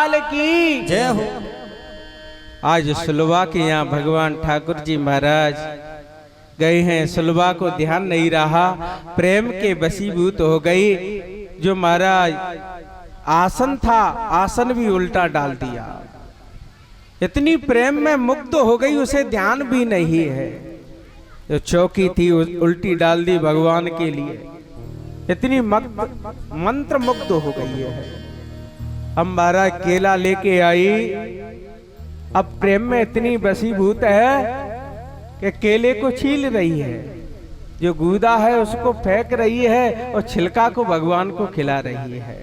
लाल की जय हो। आज सुलभा के यहाँ भगवान ठाकुर जी महाराज गए हैं। सुलभा को ध्यान नहीं रहा, प्रेम के वशीभूत हो गई। जो महाराज आसन था, आसन भी उल्टा डाल दिया। इतनी प्रेम में मुग्ध हो गई, उसे ध्यान भी नहीं है। जो चौकी थी उल्टी डाल दी भगवान के लिए। इतनी मंत्र मुग्ध हो गई है। अब महाराज केला लेके आई। अब प्रेम में इतनी वशीभूत है कि केले को छील रही है, जो गूदा है उसको फेंक रही है और छिलका को भगवान को खिला रही है।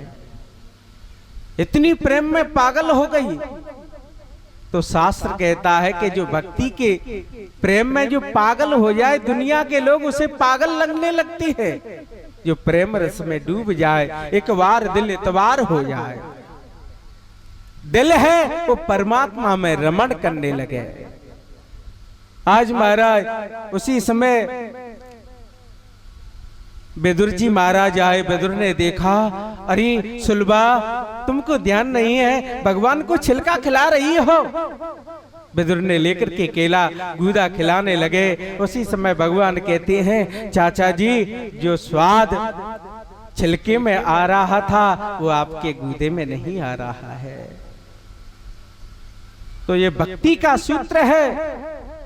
इतनी प्रेम में पागल हो गई। तो शास्त्र कहता है कि जो भक्ति के प्रेम में जो पागल हो जाए, दुनिया के लोग उसे पागल लगने लगती है। जो प्रेम रस में डूब जाए, एक बार दिल इतवार हो जाए, दिल है वो परमात्मा में रमण करने लगे। आज महाराज उसी समय बेदुर जी महाराज आए। बेदुर ने देखा, अरे सुलभा तुमको ध्यान नहीं है, भगवान को छिलका खिला रही हो। बेदुर ने लेकर के केला गूदा खिलाने लगे। उसी समय भगवान कहते हैं, चाचा जी जो स्वाद छिलके में आ रहा था वो आपके गूदे में नहीं आ रहा है। तो ये भक्ति का सूत्र है।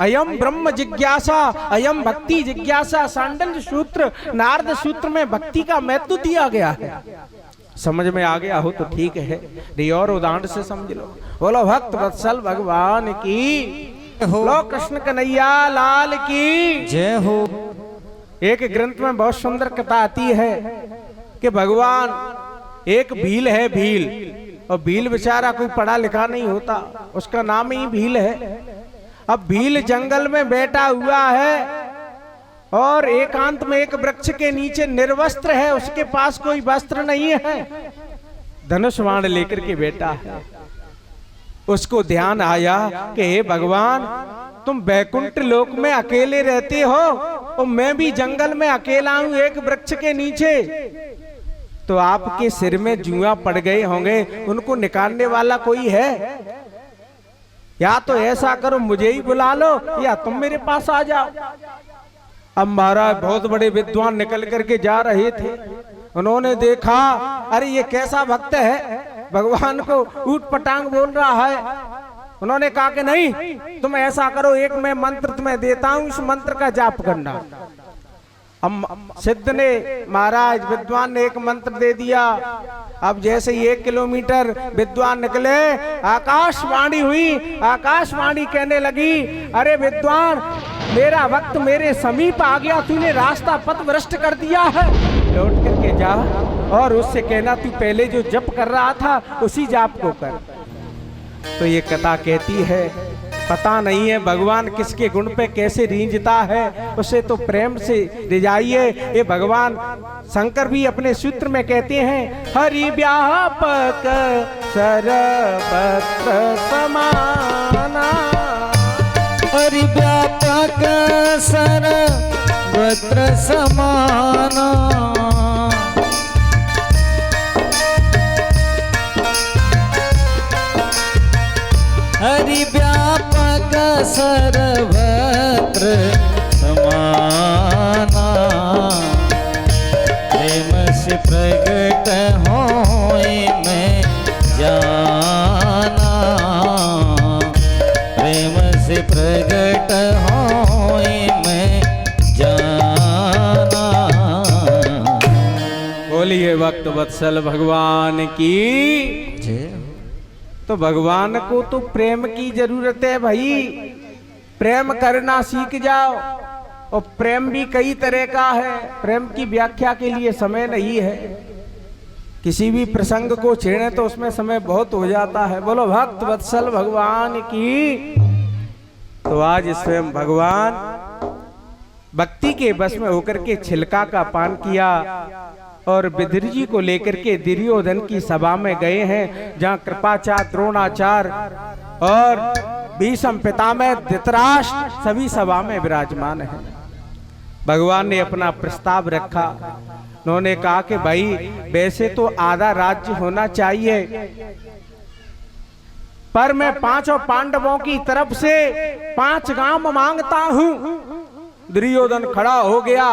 अयम ब्रह्म जिज्ञासा, अयम भक्ति जिज्ञासा। सांडल्य सूत्र, नारद सूत्र में भक्ति का महत्व दिया गया है। समझ में आ गया हो तो ठीक है, और उदाहरण से समझ लो। बोलो भक्त वत्सल भगवान की हो, कृष्ण कन्हैया लाल की जय हो। एक ग्रंथ में बहुत सुंदर कथा आती है कि भगवान एक भील है, भील, और भील बेचारा कोई पढ़ा लिखा नहीं होता, उसका नाम ही भील है। अब भील जंगल में बैठा हुआ है और एकांत में एक वृक्ष के नीचे निर्वस्त्र है, उसके पास कोई वस्त्र नहीं है, धनुष बाण लेकर के बैठा है। उसको ध्यान आया कि हे भगवान, तुम बैकुंठ लोक में अकेले रहते हो और मैं भी जंगल में अकेला हूं एक वृक्ष के नीचे। तो आपके सिर में जुआ पड़ गए होंगे, उनको निकालने वाला कोई है? या तो ऐसा करो मुझे ही बुला लो, या तुम मेरे पास आ जाओ। अब महाराज बहुत बड़े विद्वान निकल करके जा रहे थे। उन्होंने देखा, अरे ये कैसा भक्त है, भगवान को ऊट पटांग बोल रहा है। उन्होंने कहा कि नहीं, तुम ऐसा करो, एक मैं मंत्र तुम्हें देता हूं, उस मंत्र का जाप करना। सिद्ध ने, महाराज विद्वान ने एक मंत्र दे दिया। अब जैसे ही 1 किलोमीटर विद्वान निकले, आकाशवाणी हुई। आकाशवाणी कहने लगी, अरे विद्वान, मेरा वक्त मेरे समीप आ गया, तूने रास्ता पथ भ्रष्ट कर दिया है। लौट करके जा और उससे कहना तू पहले जो जप कर रहा था उसी जाप को कर। तो ये कथा कहती है, पता नहीं है भगवान किसके गुण पे कैसे रींझता है, उसे तो प्रेम से रिझाइए। ये भगवान शंकर भी अपने सूत्र में कहते हैं, हरि व्यापक सर्वत्र समाना, हरि व्यापक सर्वत्र समाना, हरि व्यापक सर्वत्र समाना, प्रेम से प्रगट होए मैं जाना, प्रेम से प्रगट होए मैं जाना। बोलिए भक्त वत्सल भगवान की जय। तो भगवान को तो प्रेम की जरूरत है भाई, प्रेम करना सीख जाओ। और प्रेम भी कई तरह का है, प्रेम की व्याख्या के लिए समय नहीं है। किसी भी प्रसंग को छेड़े तो उसमें समय बहुत हो जाता है। बोलो भक्त वत्सल भगवान की। तो आज स्वयं भगवान भक्ति के बस में होकर के छिलका का पान किया और विदुर जी को लेकर के दुर्योधन की सभा में गए हैं, जहां कृपाचार्य, द्रोणाचार्य और भीष्म पितामह, धृतराष्ट्र सभी सभा में विराजमान हैं। भगवान ने अपना प्रस्ताव रखा। उन्होंने कहा कि भाई वैसे तो आधा राज्य होना चाहिए, पर मैं पांचों पांडवों की तरफ से 5 गांव मांगता हूं। दुर्योधन खड़ा हो गया,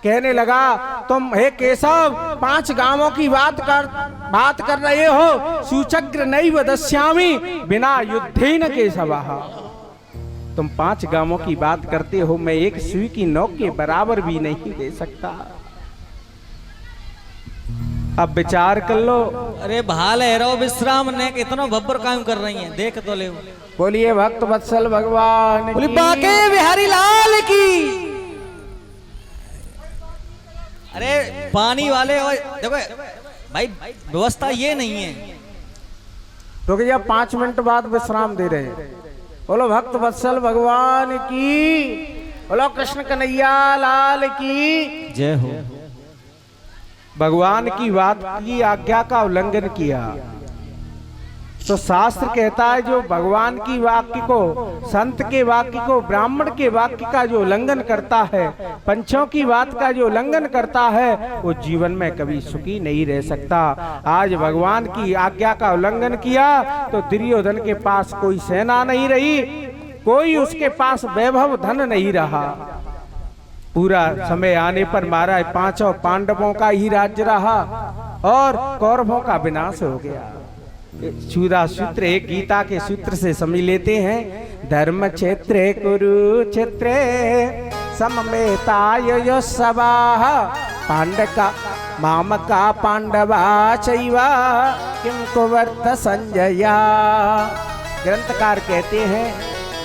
कहने लगा तुम हे केशव 5 गांवों की बात कर रहे हो। सुचक्र नैव दस्यामि बिना युद्धेन केशवः। तुम 5 गांवों की बात करते हो, मैं एक सुई की नोक के बराबर भी नहीं दे सकता। अब विचार कर लो। अरे भाल है रो विश्राम ने कितना भब्बर काम कर रही हैं, देख तो ले। बोलिए भक्त वत्सल भगवान बोली बाके बिहारी लाल की। अरे पानी वाले देखो भाई, व्यवस्था ये नहीं है। तो क्या 5 मिनट बाद विश्राम दे रहे हैं। बोलो भक्त वत्सल भगवान की, बोलो कृष्ण कन्हैया लाल की जय हो। भगवान की बात की आज्ञा का उल्लंघन किया तो शास्त्र कहता है जो भगवान की वाक्य को, संत के वाक्य को, ब्राह्मण के वाक्य का जो उल्लंघन करता है, पंचों की बात का जो उल्लंघन करता है, वो जीवन में कभी सुखी नहीं रह सकता। आज भगवान की आज्ञा का उल्लंघन किया तो दुर्योधन के पास कोई सेना नहीं रही, कोई उसके पास वैभव धन नहीं रहा। पूरा समय आने पर महाराज 5 पांडवों का ही राज्य रहा और कौरवों का विनाश हो गया। चूदा सूत्र एक गीता के सूत्र से समझ लेते हैं। धर्म क्षेत्र कुरुक्षेत्र सममेतायो सभा पांडका मामका पांडवा चैवा किम कुवर्त संजया। ग्रंथकार कहते हैं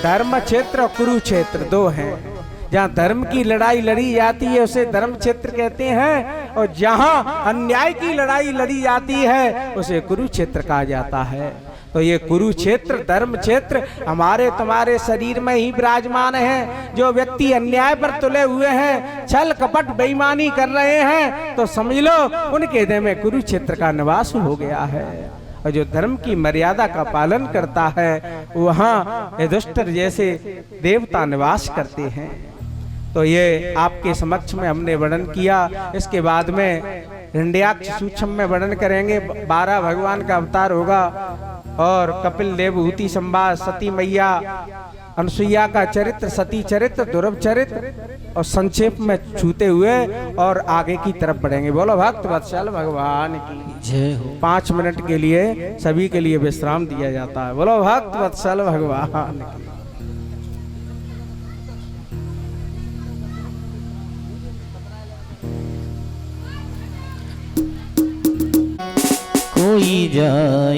धर्म क्षेत्र और कुरुक्षेत्र 2 हैं। जहाँ धर्म की लड़ाई लड़ी जाती है उसे धर्म क्षेत्र कहते हैं, और जहाँ अन्याय की लड़ाई लड़ी जाती है उसे कुरुक्षेत्र कहा जाता है। तो ये कुरुक्षेत्र धर्म क्षेत्र हमारे तुम्हारे शरीर में ही विराजमान है। जो व्यक्ति अन्याय पर तुले हुए हैं, छल कपट बेईमानी कर रहे हैं, तो समझ लो उनके हृदय में कुरुक्षेत्र का निवास हो गया है। और जो धर्म की मर्यादा का पालन करता है वहाँ युधिष्ठिर जैसे देवता निवास करते हैं। तो ये आपके समक्ष में हमने वर्णन किया। इसके बाद में हिरण्याक्ष सूक्ष्म में वर्णन करेंगे। 12 भगवान का अवतार होगा और कपिल देवहूति संवाद, सती मैया अनसुईया का चरित्र, सती चरित्र, दुर्लभ चरित्र, और संक्षेप में छूते हुए और आगे की तरफ बढ़ेंगे। बोलो भक्त वत्सल भगवान की जय हो। 5 मिनट के लिए सभी के लिए विश्राम दिया जाता है। बोलो भक्त वत्सल भगवान की। कोई जाए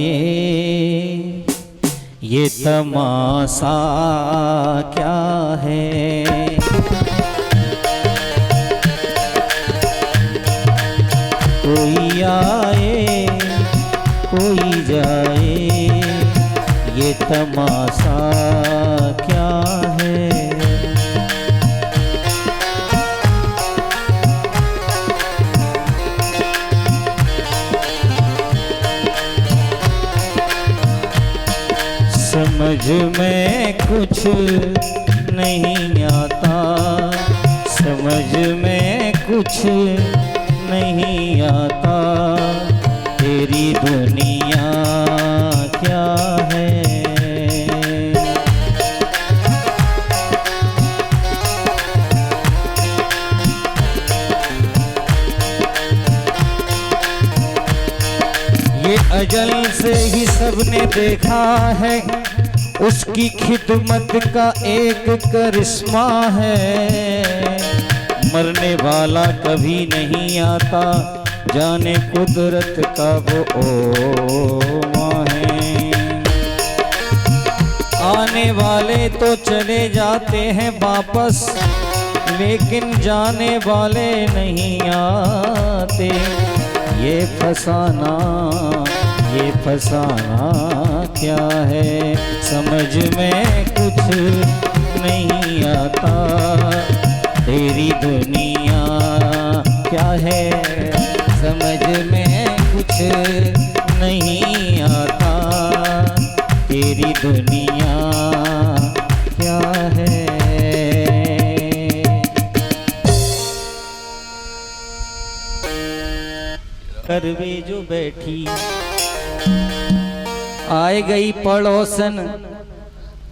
ये तमाशा क्या है, कोई आए कोई जाए ये तमाशा क्या है। समझ में कुछ नहीं आता, समझ में कुछ नहीं आता, तेरी दुनिया क्या है। ये अजल से ही सबने देखा है, उसकी खिदमत का एक करिश्मा है। मरने वाला कभी नहीं आता, जाने कुदरत का वो ओमा है। आने वाले तो चले जाते हैं वापस, लेकिन जाने वाले नहीं आते। ये फसाना क्या है, समझ में कुछ नहीं आता, तेरी दुनिया क्या है। समझ में कुछ नहीं आता, तेरी दुनिया क्या है। करवे जो बैठी आए गई पड़ोसन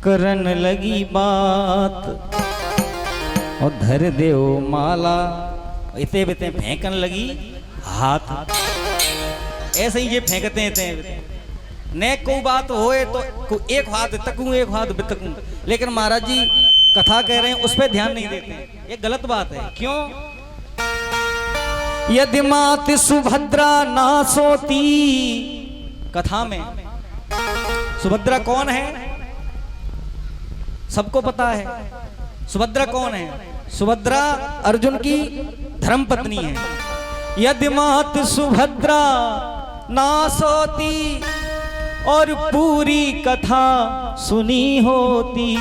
करन लगी बात और धर देओ माला इते बिते फेंकन लगी हाथ। ऐसे ही ये फेंकते हैं ने को बात होए तो एक हाथ तकूं एक हाथ बितकूं, लेकिन महाराज जी कथा कह रहे हैं उस पर ध्यान नहीं देते हैं। ये गलत बात है। क्यों? यदि मात सुभद्रा ना सोती, कथा में सुभद्रा कौन है सबको पता है। सुभद्रा कौन है? सुभद्रा अर्जुन की धर्मपत्नी है। यदि मात सुभद्रा ना सोती और पूरी कथा सुनी होती,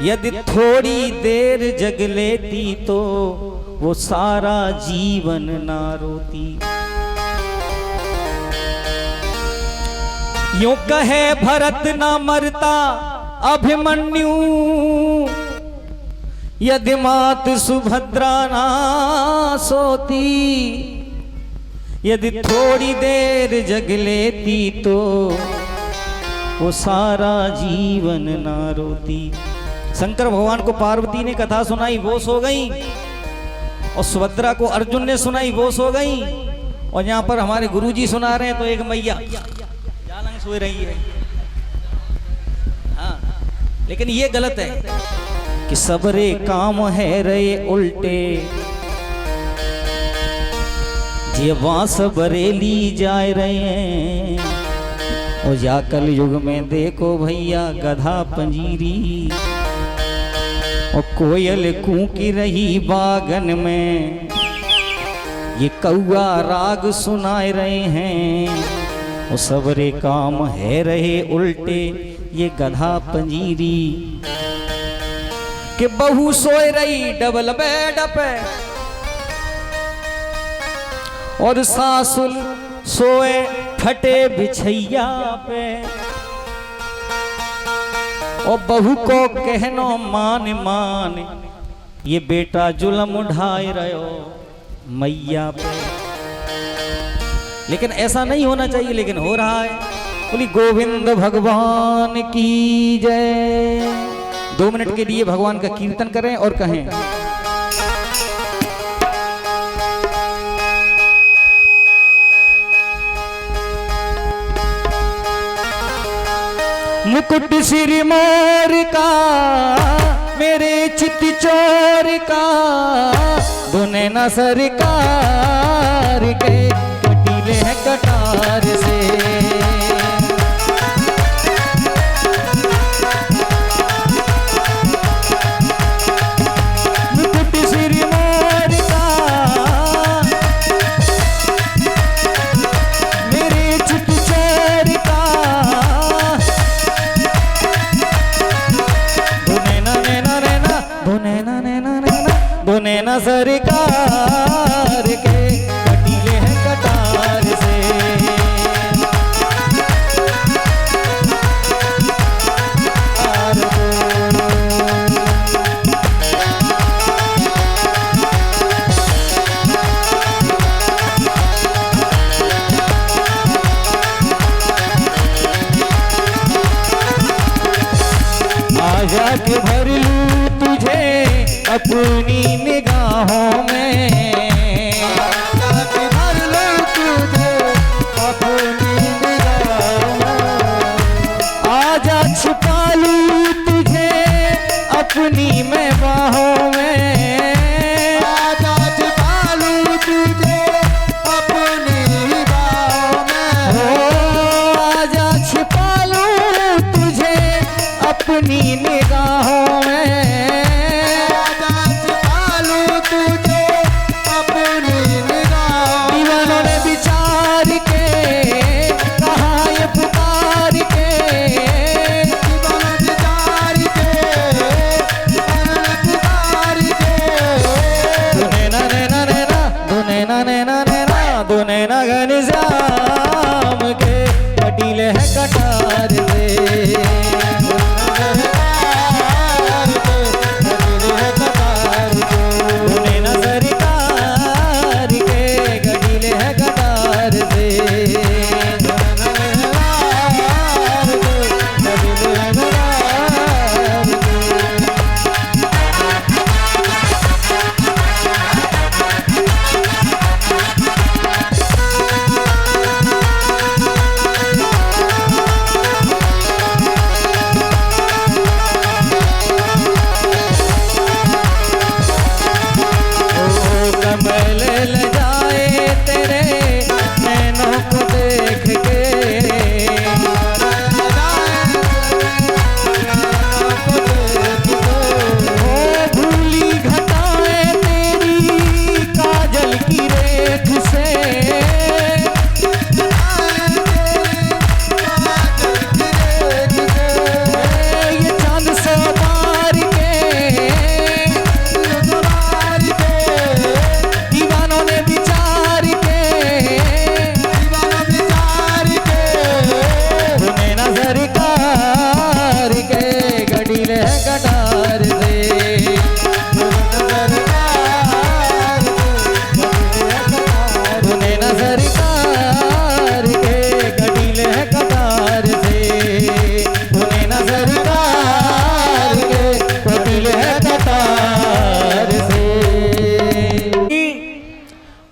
यदि थोड़ी देर जग लेती तो वो सारा जीवन ना रोती। यूं कहे भरत ना मरता अभिमन्यु, यदि मात सुभद्रा ना सोती, यदि थोड़ी देर जग लेती तो वो सारा जीवन ना रोती। शंकर भगवान को पार्वती ने कथा सुनाई, वो सो गई, और सुभद्रा को अर्जुन ने सुनाई, वो सो गई। और यहाँ पर हमारे गुरुजी सुना रहे हैं तो एक मैया जालंग सो रही है। हाँ, लेकिन ये गलत है कि सबरे काम है रहे उल्टे, जेवा सबरेली जाए रहे हैं। और या कल युग में देखो भैया गधा पंजीरी, और कोयल कूकी रही बागन में, ये कौआ राग सुनाए रहे हैं। और सबरे काम है रहे उल्टे, ये गधा पंजीरी। कि बहू सोए रही डबल बेड पे, और सासुल सोए फटे बिछैया पे। और बहू को कहनो मान मान, ये बेटा जुल्म उठाए रहो मैया पे। लेकिन ऐसा नहीं होना चाहिए, लेकिन हो रहा है। बोली गोविंद भगवान की जय। 2 मिनट के लिए भगवान का कीर्तन करें और कहें मुकुट सिर मोर का मेरे चित चोर का, दुने न सरकार के कटीले हैं कटार से। मुकुट सिर मोर का मेरे चित चोर का, दुने न सरकार के कटीले हैं कटार से। आजा के भर लूं तुझे अपनी निगाहों में, भर लूं तुझे अपनी निगाहों में। आजा छुपा लूं तुझे अपनी मैं बाहों में, आजा छुपा लूं तुझे अपनी बाहों में। हो आजा छुपा लूं तुझे अपनी निगाहों में।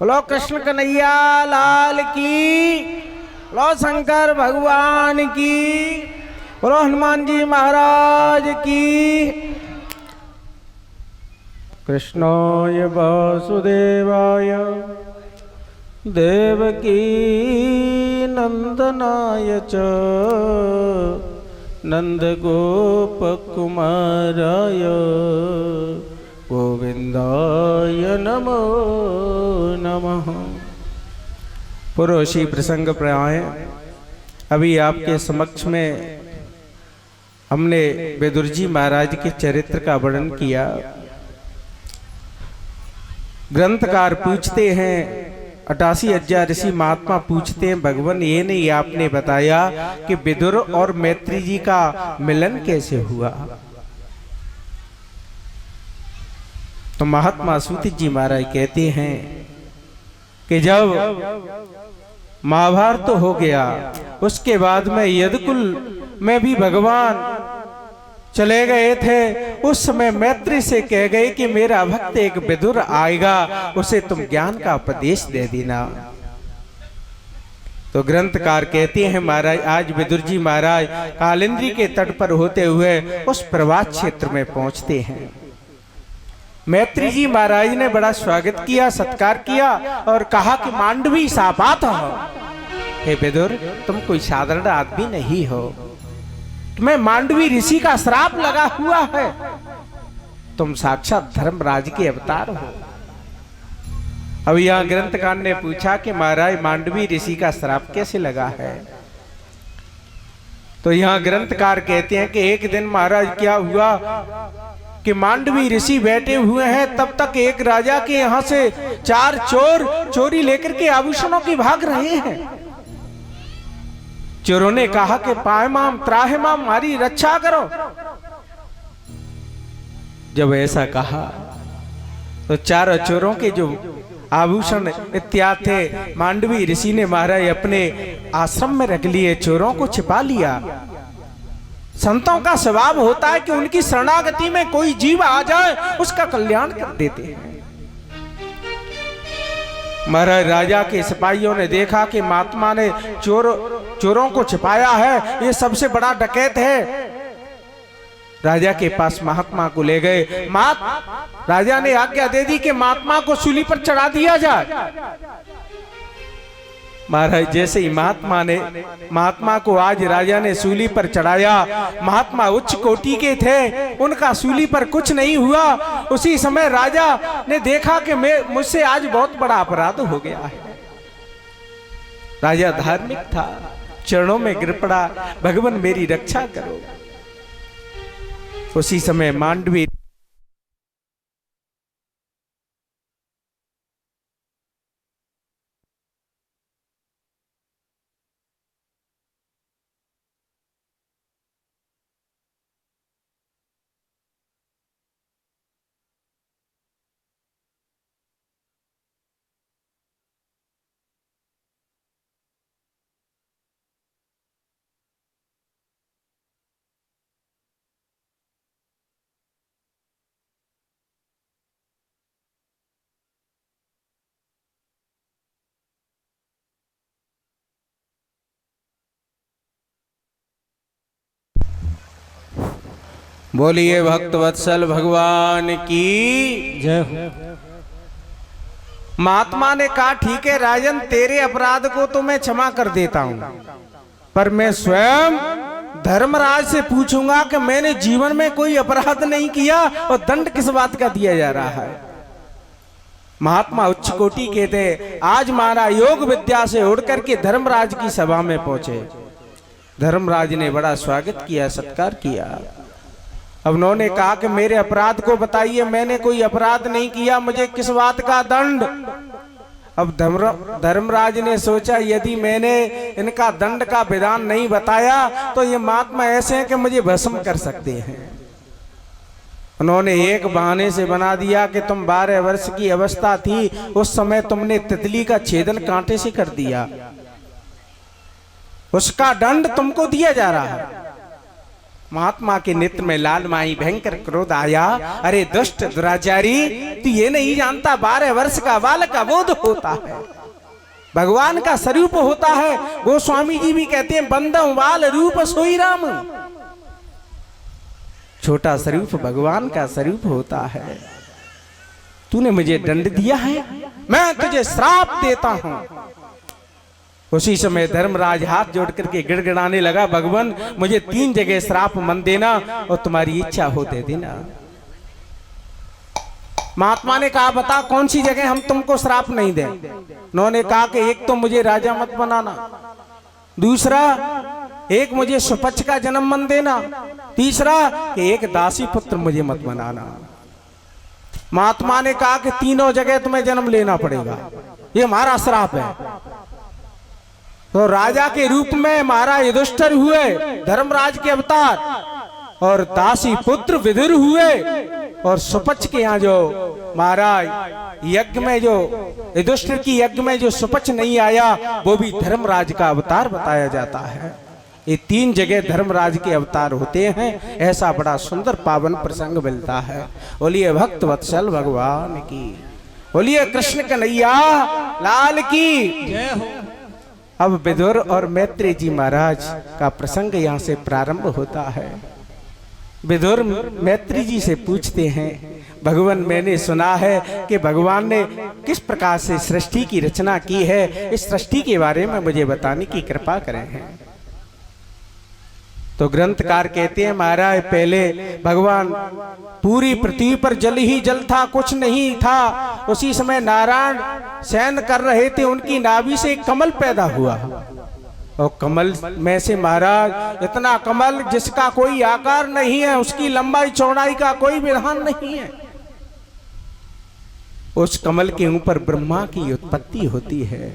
बोलो कृष्ण कन्हैया लाल की, बोलो शंकर भगवान की, बोलो हनुमान जी महाराज की। कृष्णाय वासुदेवाय देवकी नंदनाय च नंद गोप कुमाराय गोविंदाय नमो नमः। पुरोषी प्रसंग प्राय अभी आपके समक्ष में हमने विदुर जी महाराज के चरित्र का वर्णन किया। ग्रंथकार पूछते हैं, 88,000 ऋषि महात्मा पूछते हैं, भगवान ये नहीं आपने बताया कि विदुर और मैत्री जी का मिलन कैसे हुआ। तो महात्मा सूत जी महाराज कहते हैं कि जब महाभारत तो हो गया, उसके बाद में यदुकुल में भी भगवान चले गए थे। उस समय मैत्री से कह गए कि मेरा भक्त एक विदुर आएगा, उसे तुम ज्ञान का उपदेश दे देना। तो ग्रंथकार कहते हैं महाराज आज विदुर जी महाराज कालिंदी के तट पर होते हुए उस प्रवास क्षेत्र में पहुंचते हैं। मैत्री जी महाराज ने बड़ा स्वागत किया, सत्कार किया और कहा कि मांडवी शापात हो। हे विदुर, तुम कोई साधारण आदमी नहीं हो, तुम्हें मांडवी ऋषि का श्राप लगा हुआ है, तुम साक्षात धर्मराज के अवतार हो। अब यहां ग्रंथकार ने पूछा कि महाराज मांडवी ऋषि का श्राप कैसे लगा है। तो यहां ग्रंथकार कहते हैं कि एक दिन महाराज क्या हुआ कि मांडवी ऋषि बैठे हुए हैं, तब तक एक राजा के यहां से 4 चोर चोरी लेकर के आभूषणों की भाग रहे हैं। चोरों ने कहा कि पाए माम त्राहे माम, हमारी रक्षा करो। जब ऐसा कहा तो 4 चोरों के जो आभूषण इत्यादि थे मांडवी ऋषि ने महाराज अपने आश्रम में रख लिए, चोरों को छिपा लिया। संतों का स्वभाव होता है कि उनकी शरणागति में कोई जीव आ जाए उसका कल्याण कर देते हैं। महाराज राजा के सिपाहियों ने देखा कि महात्मा ने चोरों को छिपाया है, ये सबसे बड़ा डकैत है। राजा के पास महात्मा को ले गए। राजा ने आज्ञा दे दी कि महात्मा को सूली पर चढ़ा दिया जाए। महाराज जैसे ही महात्मा को आज राजा ने सूली पर चढ़ाया, महात्मा उच्च कोटि के थे, उनका सूली पर कुछ नहीं हुआ। उसी समय राजा ने देखा कि मुझसे आज बहुत बड़ा अपराध हो गया है। राजा धार्मिक था, चरणों में गिर पड़ा, भगवान मेरी रक्षा करो। उसी समय मांडवी बोलिए भक्त वत्सल भगवान की जय हो। महात्मा ने कहा ठीक है राजन, तेरे अपराध को तो मैं क्षमा कर देता हूं, पर मैं स्वयं धर्मराज से पूछूंगा कि मैंने जीवन में कोई अपराध नहीं किया और दंड किस बात का दिया जा रहा है। महात्मा उच्च कोटि के थे। आज महाराज योग विद्या से उड़ करके धर्मराज की सभा में पहुंचे। धर्मराज ने बड़ा स्वागत किया, सत्कार किया। अब उन्होंने कहा कि मेरे अपराध को बताइए, मैंने कोई अपराध नहीं किया, मुझे किस बात का दंड। अब धर्मराज ने सोचा यदि मैंने इनका दंड का विधान नहीं बताया तो ये महात्मा ऐसे हैं कि मुझे भस्म कर सकते हैं। उन्होंने एक बहाने से बना दिया कि तुम 12 वर्ष की अवस्था थी, उस समय तुमने तितली का छेदन कांटे से कर दिया, उसका दंड तुमको दिया जा रहा है। महात्मा के नेत्र में लाल माई भयंकर क्रोध आया। अरे दुष्ट दुराचारी, तू ये नहीं जानता 12 वर्ष का बालक अबोध होता है, भगवान का स्वरूप होता है। गोस्वामी जी भी कहते हैं बंदम बाल रूप सोई राम, छोटा स्वरूप भगवान का स्वरूप होता है। तूने मुझे दंड दिया है, मैं तुझे श्राप देता हूं। उसी समय धर्मराज हाथ जोड़ करके गिड़गिड़ाने लगा, भगवान मुझे 3 जगह श्राप मन देना और तुम्हारी इच्छा हो दे देना। महात्मा ने कहा बता कौन सी जगह हम तुमको श्राप नहीं दें। उन्होंने कहा कि एक तो मुझे राजा मत बनाना, दूसरा एक मुझे सुपच्छ का जन्म मन देना, तीसरा कि एक दासी पुत्र मुझे मत बनाना। महात्मा ने कहा कि तीनों जगह तुम्हें जन्म लेना पड़ेगा, ये हमारा श्राप है। तो राजा के रूप में महाराज युधिष्ठिर हुए धर्मराज के अवतार, और दासी पुत्र विदुर हुए, और सुपच्छ के यहाँ जो महाराज यज्ञ में जो युधिष्ठिर की यज्ञ में जो सुपच्छ नहीं आया वो भी धर्मराज का अवतार बताया जाता है। ये 3 जगह धर्मराज के अवतार होते हैं। ऐसा बड़ा सुंदर पावन प्रसंग मिलता है। बोलिए भक्त वत्सल भगवान की, बोलिए कृष्ण कन्हैया लाल की जय हो। अब विदुर और मैत्री जी महाराज का प्रसंग यहाँ से प्रारंभ होता है। विदुर मैत्री जी से पूछते हैं, भगवान मैंने सुना है कि भगवान ने किस प्रकार से सृष्टि की रचना की है, इस सृष्टि के बारे में मुझे बताने की कृपा करें हैं। तो ग्रंथकार कहते हैं महाराज पहले भगवान पूरी पृथ्वी पर जल ही जल था, कुछ नहीं था। उसी समय नारायण शयन कर रहे थे, उनकी नाभि से एक कमल पैदा हुआ, और कमल में से महाराज इतना कमल जिसका कोई आकार नहीं है, उसकी लंबाई चौड़ाई का कोई विधान नहीं है, उस कमल के ऊपर ब्रह्मा की उत्पत्ति होती है।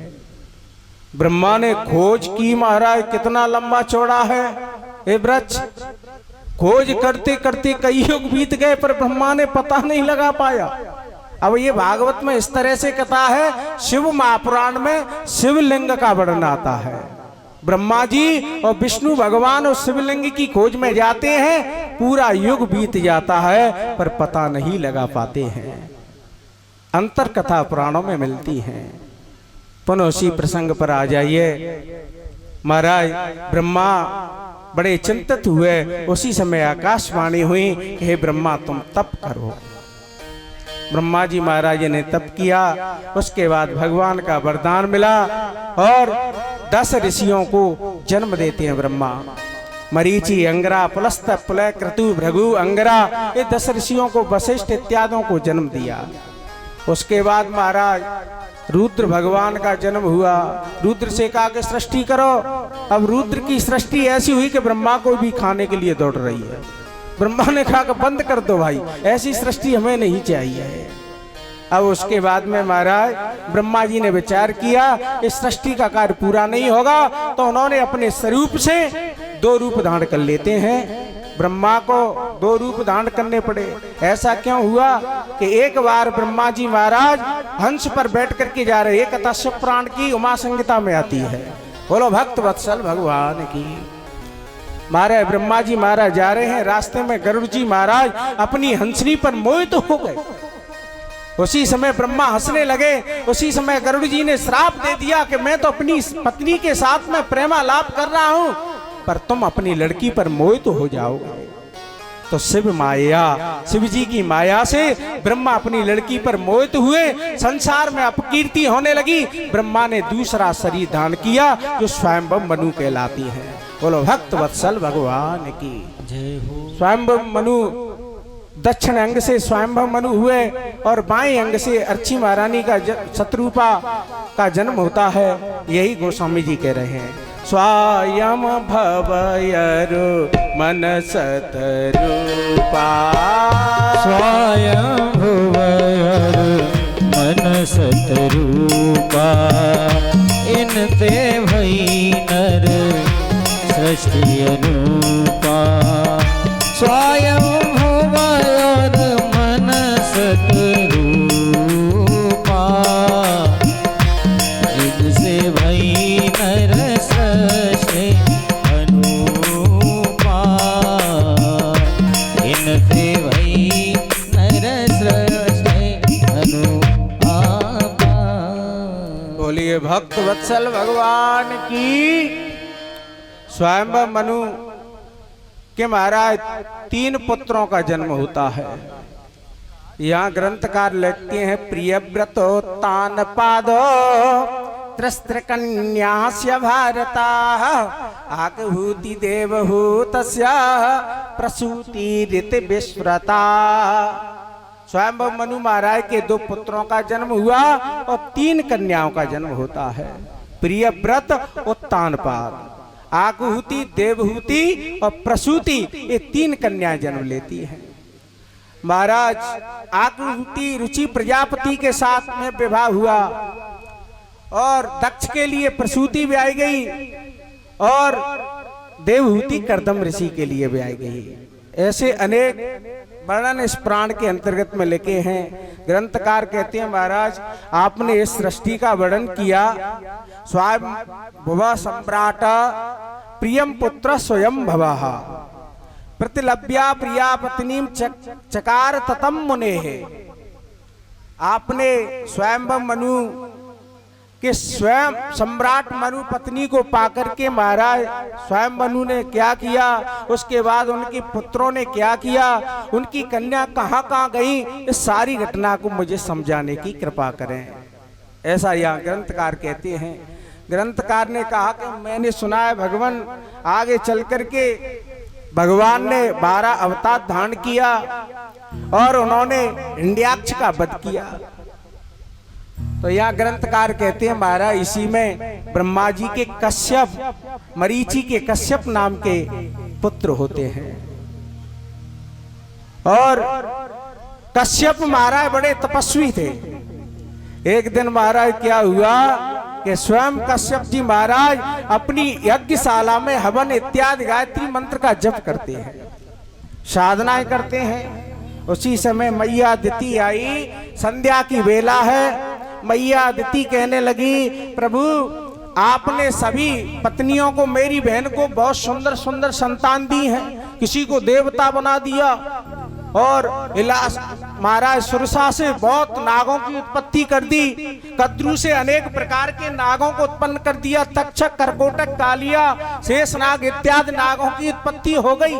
ब्रह्मा ने खोज की महाराज कितना लंबा चौड़ा है ये वृक्ष, खोज करते करते कई युग बीत गए पर ब्रह्मा ने पता नहीं लगा पाया। अब ये भागवत में इस तरह से कथा है, शिव महापुराण में शिवलिंग का वर्णन आता है। ब्रह्मा जी और विष्णु भगवान उस शिवलिंग की खोज में जाते हैं, पूरा युग बीत जाता है पर पता नहीं लगा पाते हैं। अंतर कथा पुराणों में मिलती है। पुनः उसी प्रसंग पर आ जाइए। महाराज ब्रह्मा बड़े चिंतित हुए। उसी समय आकाशवाणी हुई कि हे ब्रह्मा तुम तप करो। ब्रह्मा जी महाराज ने तप किया। उसके बाद भगवान का वरदान मिला और 10 ऋषियों को जन्म देते हैं ब्रह्मा। मरीचि, अंगरा, पुलस्त, पुलय, क्रतु, भृगु, अंगरा, ये 10 ऋषियों को वशिष्ठ इत्यादों को जन्म दिया। उसके बाद महाराज रुद्र भगवान का जन्म हुआ। रुद्र से कहा कि सृष्टि करो। अब रुद्र की सृष्टि ऐसी हुई कि ब्रह्मा को भी खाने के लिए दौड़ रही है। ब्रह्मा ने कहा कि बंद कर दो भाई, ऐसी सृष्टि हमें नहीं चाहिए। अब उसके बाद में महाराज ब्रह्मा जी ने विचार किया इस सृष्टि का कार्य पूरा नहीं होगा, तो उन्होंने अपने स्वरूप से 2 रूप धारण कर लेते हैं। ब्रह्मा को 2 रूप धारण करने पड़े। ऐसा क्यों हुआ कि एक बार ब्रह्मा जी महाराज हंस पर बैठ करके जा रहे, एक कथा शिव पुराण की उमा संहिता में आती है। बोलो भक्त वत्सल भगवान की। महाराज ब्रह्मा जी महाराज जा रहे हैं, रास्ते में गरुड़ जी महाराज अपनी हंसनी पर मोहित हो गए। उसी समय ब्रह्मा हंसने लगे। उसी समय गरुड़ जी ने श्राप दे दिया कि मैं तो अपनी पत्नी के साथ में प्रेमालाप कर रहा हूं, पर तुम अपनी लड़की पर मोहित हो जाओगे। तो शिव जी की माया से ब्रह्मा अपनी लड़की पर मोहित हुए। संसार में अपकीर्ति होने लगी। ब्रह्मा ने दूसरा शरीर धारण किया जो स्वयंभव मनु कहलाती है। बोलो भक्त वत्सल भगवान की जय हो। स्वयंभव मनु दक्षिण अंग से स्वयंभव मनु हुए और बाएं अंग से अर्ची महारानी का शत्रुपा का जन्म होता है। यही गोस्वामी जी कह रहे हैं। स्वयं भवयरु मन सतरूपा, स्वयं भवयरु मन सतरूपा, इनते भई नर सृष्टि अनुपा। स्वयं भवयरु मन सतरूपा, इनसे भई नर सृष्टि अनुपा। बोलिए भक्त वत्सल भगवान की। स्वयंवर मनु के महाराज 3 पुत्रों का जन्म होता है। यहाँ ग्रंथकार लिखते हैं प्रियव्रतोत्तान पादो त्रस्त्र कन्यास्य भारता आकहूति देवहूतस्य प्रसूति ऋत विस्मृता। स्वयंवर मनु महाराज के 2 पुत्रों का जन्म हुआ और 3 कन्याओं का जन्म होता है। प्रियव्रत उत्तानपाद, आकुहूति, देवहूति और प्रसूति, ये 3 कन्याएं जन्म लेती हैं। महाराज आकुहूति रुचि प्रजापति के साथ में विवाह हुआ और दक्ष के लिए प्रसूति भी आई गई और देवहूति कर्दम ऋषि के लिए भी आई गई। ऐसे अनेक वर्णन इस प्राण के अंतर्गत में लिखे हैं। ग्रंथकार कहते हैं महाराज आपने इस सृष्टि का वर्णन किया। स्वयं भुवा सम्राट प्रियम पुत्र स्वयं भवः प्रतिलभ्या प्रिया पत्नी चकार ततम मुने है। आपने स्वयंवर मनु कि स्वयं सम्राट मनु पत्नी को पाकर के महाराज स्वयं मनु ने क्या किया, उसके बाद उनके पुत्रों ने क्या किया, उनकी कन्या कहाँ कहाँ गई, इस सारी घटना को मुझे समझाने की कृपा करें। ऐसा यहाँ ग्रंथकार कहते हैं। ग्रंथकार ने कहा कि मैंने सुना है भगवान आगे चल करके भगवान ने 12 अवतार धारण किया और उन्होंने हिंड्याक्ष का वध किया। तो यह ग्रंथकार कहते हैं महाराज इसी में ब्रह्मा जी के कश्यप, मरीचि के कश्यप नाम के पुत्र होते हैं। और कश्यप महाराज बड़े तपस्वी थे। एक दिन महाराज क्या हुआ कि स्वयं कश्यप जी महाराज अपनी यज्ञशाला में हवन इत्यादि गायत्री मंत्र का जप करते हैं, साधनाएं करते हैं। उसी समय मैया अदिति आई, संध्या की बेला है। मैया अदिति कहने लगी प्रभु आपने सभी पत्नियों को, मेरी बहन को बहुत सुंदर सुंदर संतान दी है, किसी को देवता बना दिया और इलास महाराज सुरसा से बहुत नागों की उत्पत्ति कर दी, कद्रू से अनेक प्रकार के नागों को उत्पन्न कर दिया, तक्षक, करकोटक, कालिया, शेषनाग इत्यादि नागों की उत्पत्ति हो गई,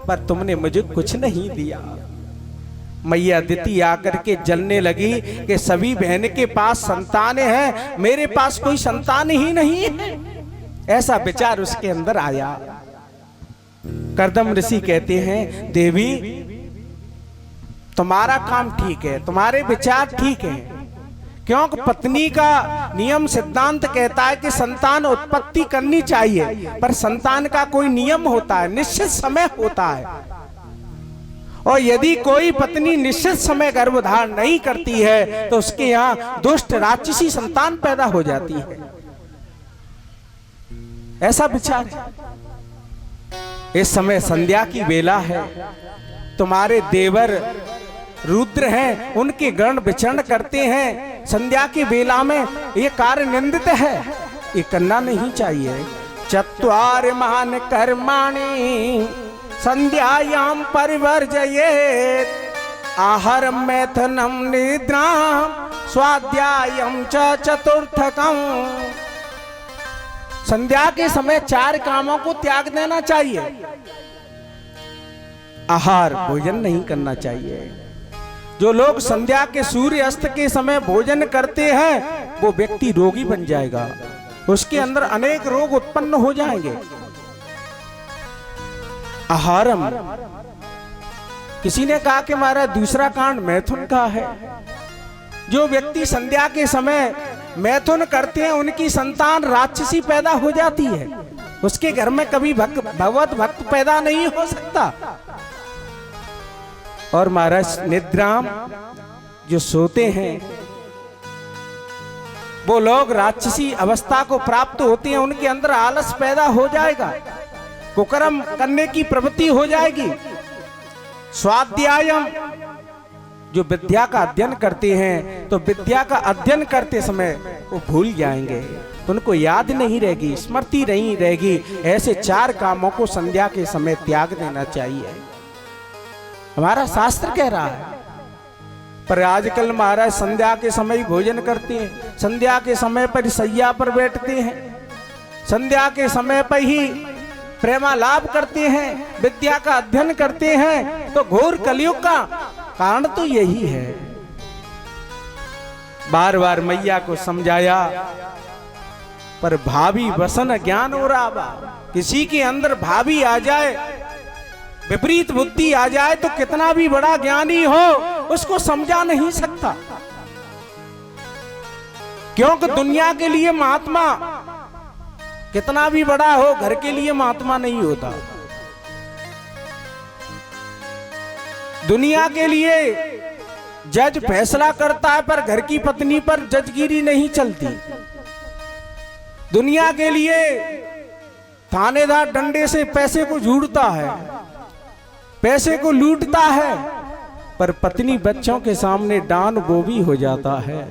पर तुमने मुझे कुछ नहीं दिया। मैया अदिति आकर के जलने लगी कि सभी बहन के पास संतानें हैं, मेरे पास कोई संतान ही नहीं है। ऐसा विचार उसके अंदर आया। कर्दम ऋषि कहते हैं देवी तुम्हारा काम ठीक है, तुम्हारे विचार ठीक है, क्योंकि पत्नी का नियम सिद्धांत कहता है कि संतान उत्पत्ति करनी चाहिए, पर संतान का कोई नियम होता है, निश्चित समय होता है। और यदि कोई पत्नी निश्चित समय गर्भधारण नहीं करती है तो उसके यहाँ दुष्ट राक्षसी संतान पैदा हो जाती है। ऐसा विचार है। इस समय संध्या की बेला है, तुम्हारे देवर रुद्र हैं, उनके गण विचरण करते हैं। संध्या की बेला में ये कार्य निंदित है, ये करना नहीं चाहिए। चत्वार महान कर्माणि संध्यायाम परिवर्जयेत् आहारम मैथुनम निद्राम स्वाध्यायम च चतुर्थकम। संध्या के समय 4 कामों को त्याग देना चाहिए। आहार भोजन नहीं करना चाहिए। जो लोग संध्या के सूर्य अस्त के समय भोजन करते हैं वो व्यक्ति रोगी बन जाएगा, उसके अंदर अनेक रोग उत्पन्न हो जाएंगे। आहारम, किसी ने कहा कि हमारा दूसरा कांड मैथुन का है। जो व्यक्ति संध्या के समय मैथुन करते हैं उनकी संतान राक्षसी पैदा हो जाती है, उसके घर में कभी भगवत भक्त पैदा नहीं हो सकता। और महाराज निद्राम, जो सोते हैं वो लोग राक्षसी अवस्था को प्राप्त होते हैं, उनके अंदर आलस पैदा हो जाएगा, कुकर्म करने की प्रवृत्ति हो जाएगी। स्वाध्यायम, जो विद्या का अध्ययन करते हैं तो विद्या का अध्ययन करते समय वो भूल जाएंगे, उनको याद नहीं रहेगी, स्मृति नहीं रहेगी। ऐसे 4 कामों को संध्या के समय त्याग देना चाहिए, हमारा शास्त्र कह रहा है। पर आजकल महाराज संध्या के समय भोजन करते हैं, संध्या के समय पर सैया पर बैठते हैं, संध्या के समय पर ही प्रेमालाप करते हैं, विद्या का अध्ययन करते हैं। तो घोर कलयुग का कारण तो यही है। बार बार मैया को समझाया, पर भावी वसन ज्ञान हो रहा बा। किसी के अंदर भावी आ जाए, विपरीत बुद्धि आ जाए, तो कितना भी बड़ा ज्ञानी हो उसको समझा नहीं सकता। क्योंकि दुनिया के लिए महात्मा कितना भी बड़ा हो, घर के लिए महात्मा नहीं होता। दुनिया के लिए जज फैसला करता है, पर घर की पत्नी पर जजगिरी नहीं चलती। दुनिया के लिए थानेदार डंडे से पैसे को झूठता है, पैसे को लूटता है, पर पत्नी बच्चों के सामने डान बोबी हो जाता है।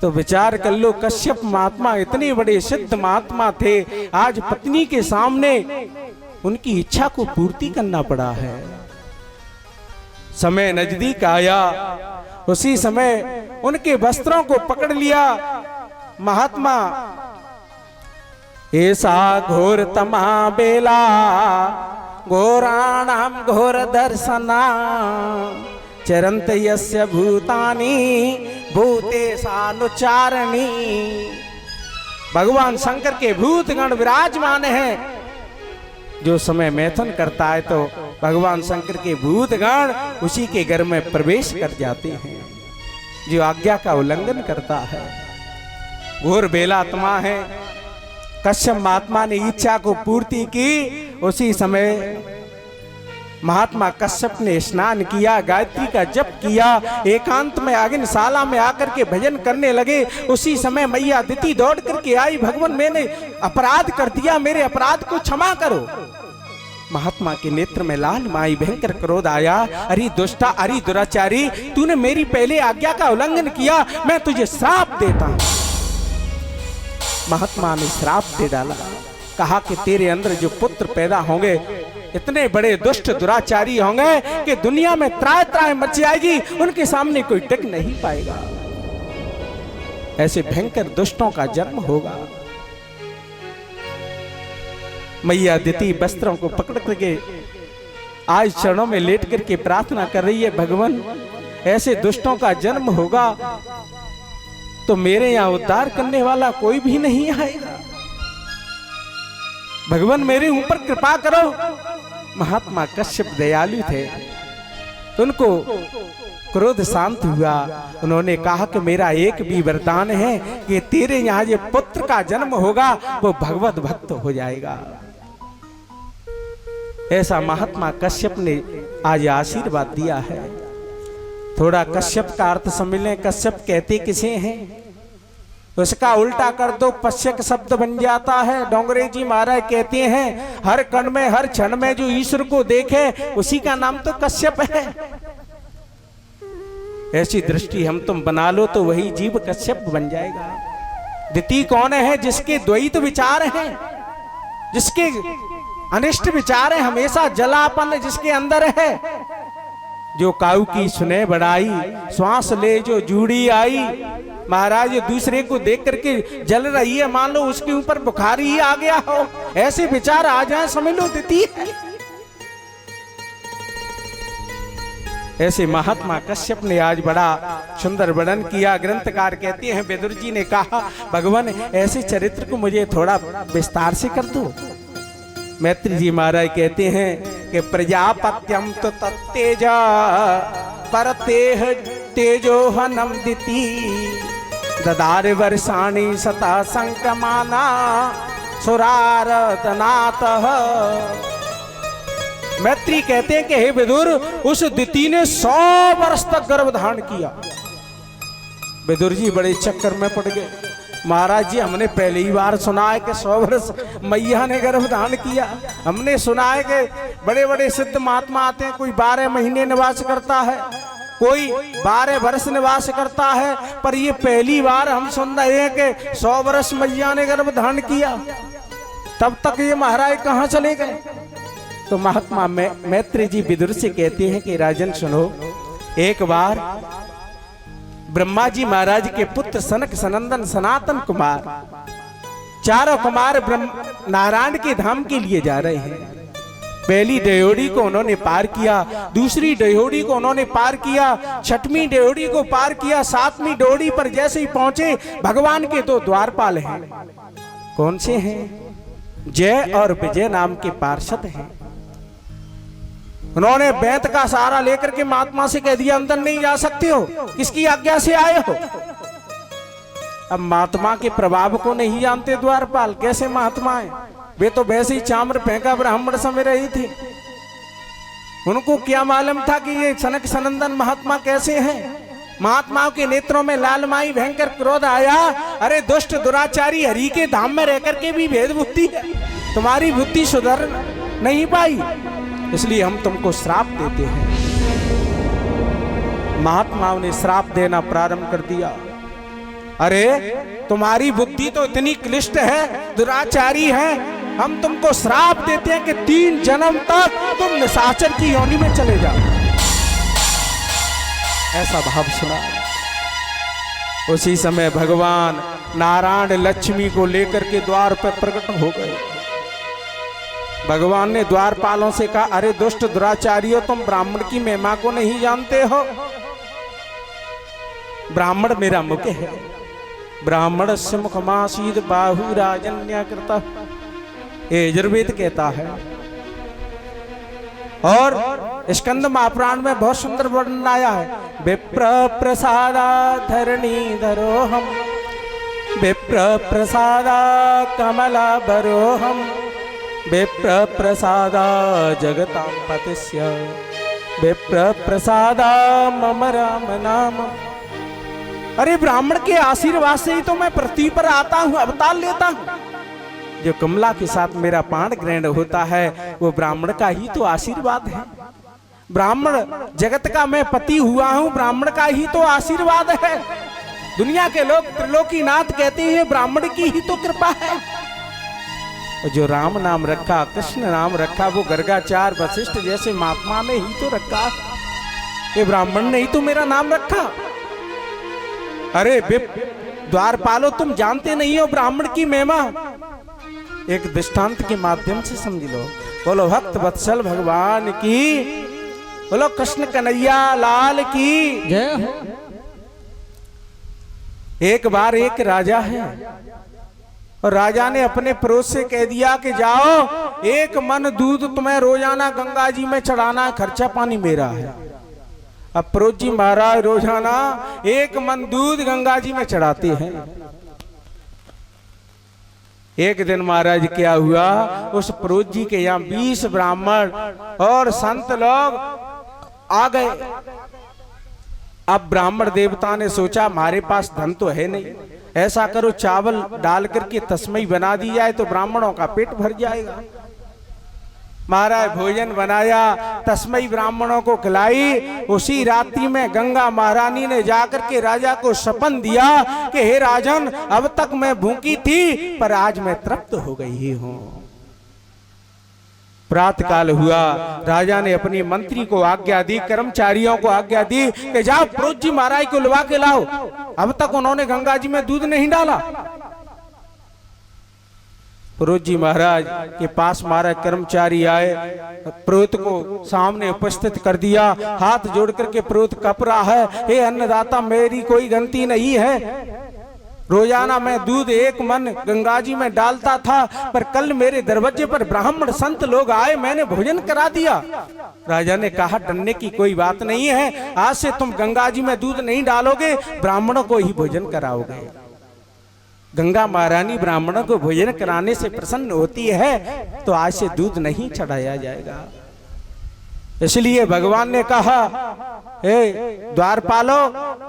तो विचार कर लो, कश्यप महात्मा इतने बड़े सिद्ध महात्मा थे, आज पत्नी के सामने उनकी इच्छा को पूर्ति करना पड़ा है। समय नजदीक आया, उसी समय उनके वस्त्रों को पकड़ लिया। महात्मा ऐसा घोर तमा बेला घोराणाम घोर दर्शना चरंत यस्य भूतानि भूतेशानुचारणी। भगवान शंकर के भूतगण विराजमान हैं। जो समय मैथुन करता है तो भगवान शंकर के भूतगण उसी के घर में प्रवेश कर जाते हैं। जो आज्ञा का उल्लंघन करता है घोर बेलात्मा है। कश्यप महात्मा ने इच्छा को पूर्ति की। उसी समय महात्मा कश्यप ने स्नान किया, गायत्री का जप किया, एकांत में अग्निशाला में आकर के भजन करने लगे। उसी समय मैया अदिति दौड़ करके आई, भगवान मैंने अपराध कर दिया, मेरे अपराध को क्षमा करो। महात्मा के नेत्र में लाल माई भयंकर क्रोध आया। अरे दुष्टा, अरे दुराचारी, तूने मेरी पहले आज्ञा का उल्लंघन किया, मैं तुझे श्राप देता हूं। महात्मा ने श्राप दे डाला, कहा कि तेरे अंदर जो पुत्र पैदा होंगे इतने बड़े दुष्ट दुराचारी होंगे कि दुनिया में त्राय त्राय मच जाएगी, उनके सामने कोई टिक नहीं पाएगा। ऐसे भयंकर दुष्टों का जन्म होगा। मैया अदिति वस्त्रों को पकड़ करके आज चरणों में लेट करके प्रार्थना कर रही है, भगवान ऐसे दुष्टों का जन्म होगा तो मेरे यहां उद्धार करने वाला कोई भी नहीं आएगा। भगवान मेरे ऊपर कृपा करो। महात्मा कश्यप दयालु थे, उनको क्रोध शांत हुआ। उन्होंने कहा कि मेरा एक भी वरदान है कि तेरे यहाँ जो पुत्र का जन्म होगा वो भगवत भक्त हो जाएगा। ऐसा महात्मा कश्यप ने आज आशीर्वाद दिया है। थोड़ा कश्यप का अर्थ समझ लें। कश्यप कहते किसे हैं, उसका उल्टा कर दो पश्यक शब्द बन जाता है। डोंगरे जी महाराज कहते हैं हर कण में हर क्षण में जो ईश्वर को देखे उसी का नाम तो कश्यप है। ऐसी दृष्टि हम तुम बना लो तो वही जीव कश्यप बन जाएगा। द्वितीय कौन है, जिसके द्वैत विचार हैं, जिसके अनिष्ट विचार है, हमेशा जलापन जिसके अंदर है। जो काऊ की सुने बढ़ाई, श्वास ले जो जूड़ी आई। महाराज दूसरे को देख करके जल रही है, मान लो उसके ऊपर बुखार ही आ गया हो, ऐसे विचार आ जाए समझ लो द्वितीय है। ऐसे महात्मा कश्यप ने आज बड़ा सुंदर वर्णन किया। ग्रंथकार कहते हैं, विदुर जी ने कहा भगवान ऐसे चरित्र को मुझे थोड़ा विस्तार से कर दो। मैत्री जी महाराज कहते हैं कि प्रजापत्यम तो तत्तेजा परतेह तेजो हनम दिति ददार वर्षाणि सता संक्रमाना सुरारदनातः। मैत्री कहते हैं कि हे विदुर, उस दिति ने 100 वर्ष तक गर्भ धारण किया। विदुर जी बड़े चक्कर में पड़ गए। महाराज जी हमने पहली बार सुना है कि 100 वर्ष मैया ने गर्भ धारण किया। हमने सुना है कि बड़े बड़े सिद्ध महात्मा आते हैं, कोई 12 महीने निवास करता है, कोई 12 वर्ष निवास करता है, पर ये पहली बार हम सुन रहे हैं कि 100 वर्ष मैया ने गर्भ धारण किया। तब तक ये महाराज कहाँ चले गए। तो महात्मा मैत्री जी विदुर से कहते हैं कि राजन सुनो, एक बार ब्रह्मा जी महाराज के पुत्र सनक सनंदन सनातन कुमार, चारों कुमार नारायण के धाम के लिए जा रहे हैं। पहली ड्योढ़ी को उन्होंने पार किया, दूसरी ड्योढ़ी को उन्होंने पार किया, छठवीं ड्योढ़ी को पार किया, सातवीं ड्योढ़ी पर जैसे ही पहुंचे भगवान के दो द्वारपाल हैं। कौन से हैं? जय और विजय नाम के पार्षद हैं। उन्होंने बेंत का सहारा लेकर के महात्मा से कह दिया अंदर नहीं जा सकते हो, किसकी आज्ञा से आए हो? अब महात्मा के प्रभाव को नहीं जानते द्वारपाल, कैसे महात्मा है? वे तो वैसे ही चाम्र फेंका ब्राह्मण समय रही थी। उनको क्या मालूम था कि ये सनक सनंदन महात्मा कैसे हैं? महात्माओं के नेत्रों में लालमाई भयंकर क्रोध आया। अरे दुष्ट दुराचारी, हरि के धाम में रह करके भी भेद बुद्धि है, तुम्हारी बुद्धि सुधर नहीं पाई, इसलिए हम तुमको श्राप देते हैं। महात्माओं ने श्राप देना प्रारंभ कर दिया। अरे तुम्हारी बुद्धि तो इतनी क्लिष्ट है, दुराचारी है, हम तुमको श्राप देते हैं कि 3 जन्म तक तुम निशाचर की योनि में चले जाओ। ऐसा भाव सुना। उसी समय भगवान नारायण लक्ष्मी को लेकर के द्वार पर प्रकट हो गए। भगवान ने द्वारपालों से कहा, अरे दुष्ट दुराचारियों, तुम ब्राह्मण की महिमा को नहीं जानते हो। ब्राह्मण मेरा मुख है, ब्राह्मण से मुखमासीद बाहु राजन्याकृता, ये यजुर्वेद कहता है। और स्कंद महापुराण में बहुत सुंदर वर्णन आया है। विप्र प्रसादा धरणी धरोहम, विप्र प्रसादा कमला बरोहम, विप्र प्रसादा जगतां पतिस्य, विप्र प्रसादा मम राम नाम। अरे ब्राह्मण के आशीर्वाद से ही तो मैं पृथ्वी पर आता हूं, अवतार लेता हूं। जो कमला के साथ मेरा पाण ग्रहण होता है वो ब्राह्मण का ही तो आशीर्वाद है। ब्राह्मण जगत का मैं पति हुआ हूं, ब्राह्मण का ही तो आशीर्वाद है। दुनिया के लोग त्रिलोकीनाथ कहते हैं ये की ही तो कृपा है। जो राम नाम रखा, कृष्ण नाम रखा, वो गर्गाचार्य वशिष्ठ जैसे महात्मा ने ही तो रखा। ये ब्राह्मण ने ही तो मेरा नाम रखा। अरे द्वारपालो, तुम जानते नहीं हो ब्राह्मण की महिमा। एक दृष्टांत के माध्यम से समझ लो। बोलो भक्त वत्सल भगवान की, बोलो कृष्ण कन्हैया लाल की जय हो। एक बार एक राजा है और राजा ने अपने पड़ोस से कह दिया कि जाओ, एक मन दूध तुम्हें रोजाना गंगा जी में चढ़ाना, खर्चा पानी मेरा है। अब पड़ोस जी महाराज रोजाना एक मन दूध गंगा जी में चढ़ाते हैं। एक दिन महाराज क्या हुआ, उस पड़ोस जी के यहाँ 20 ब्राह्मण और संत लोग आ गए। अब ब्राह्मण देवता ने सोचा हमारे पास धन तो है नहीं, ऐसा करो चावल डाल करके तस्मई बना दी जाए तो ब्राह्मणों का पेट भर जाएगा। महाराज भोजन बनाया, तस्मई ब्राह्मणों को खिलाई। उसी रात्रि में गंगा महारानी ने जाकर के राजा को सपन दिया कि हे राजन, अब तक मैं भूखी थी पर आज मैं तृप्त हो गई हूं। प्रातः काल हुआ, राजा ने अपनी मंत्री को आज्ञा दी, कर्मचारियों को आज्ञा दी कि जाओ पड़ोस जी महाराज को लुवा के लाओ। अब तक उन्होंने गंगा जी में दूध नहीं डाला। पड़ोस जी महाराज के पास महाराज कर्मचारी आए, पुरोहित को सामने उपस्थित कर दिया। हाथ जोड़ करके पुरोहित कप रहा है, हे अन्नदाता, मेरी कोई गलती नहीं है। रोजाना मैं दूध एक मन गंगा जी में डालता था, पर कल मेरे दरवाजे पर ब्राह्मण संत लोग आए, मैंने भोजन करा दिया। राजा ने कहा डरने की कोई बात नहीं है, आज से तुम गंगा जी में दूध नहीं डालोगे, ब्राह्मणों को ही भोजन कराओगे। गंगा महारानी ब्राह्मणों को भोजन कराने से प्रसन्न होती है, तो आज से दूध नहीं चढ़ाया जाएगा। इसलिए भगवान ने कहा, हे द्वारपालो,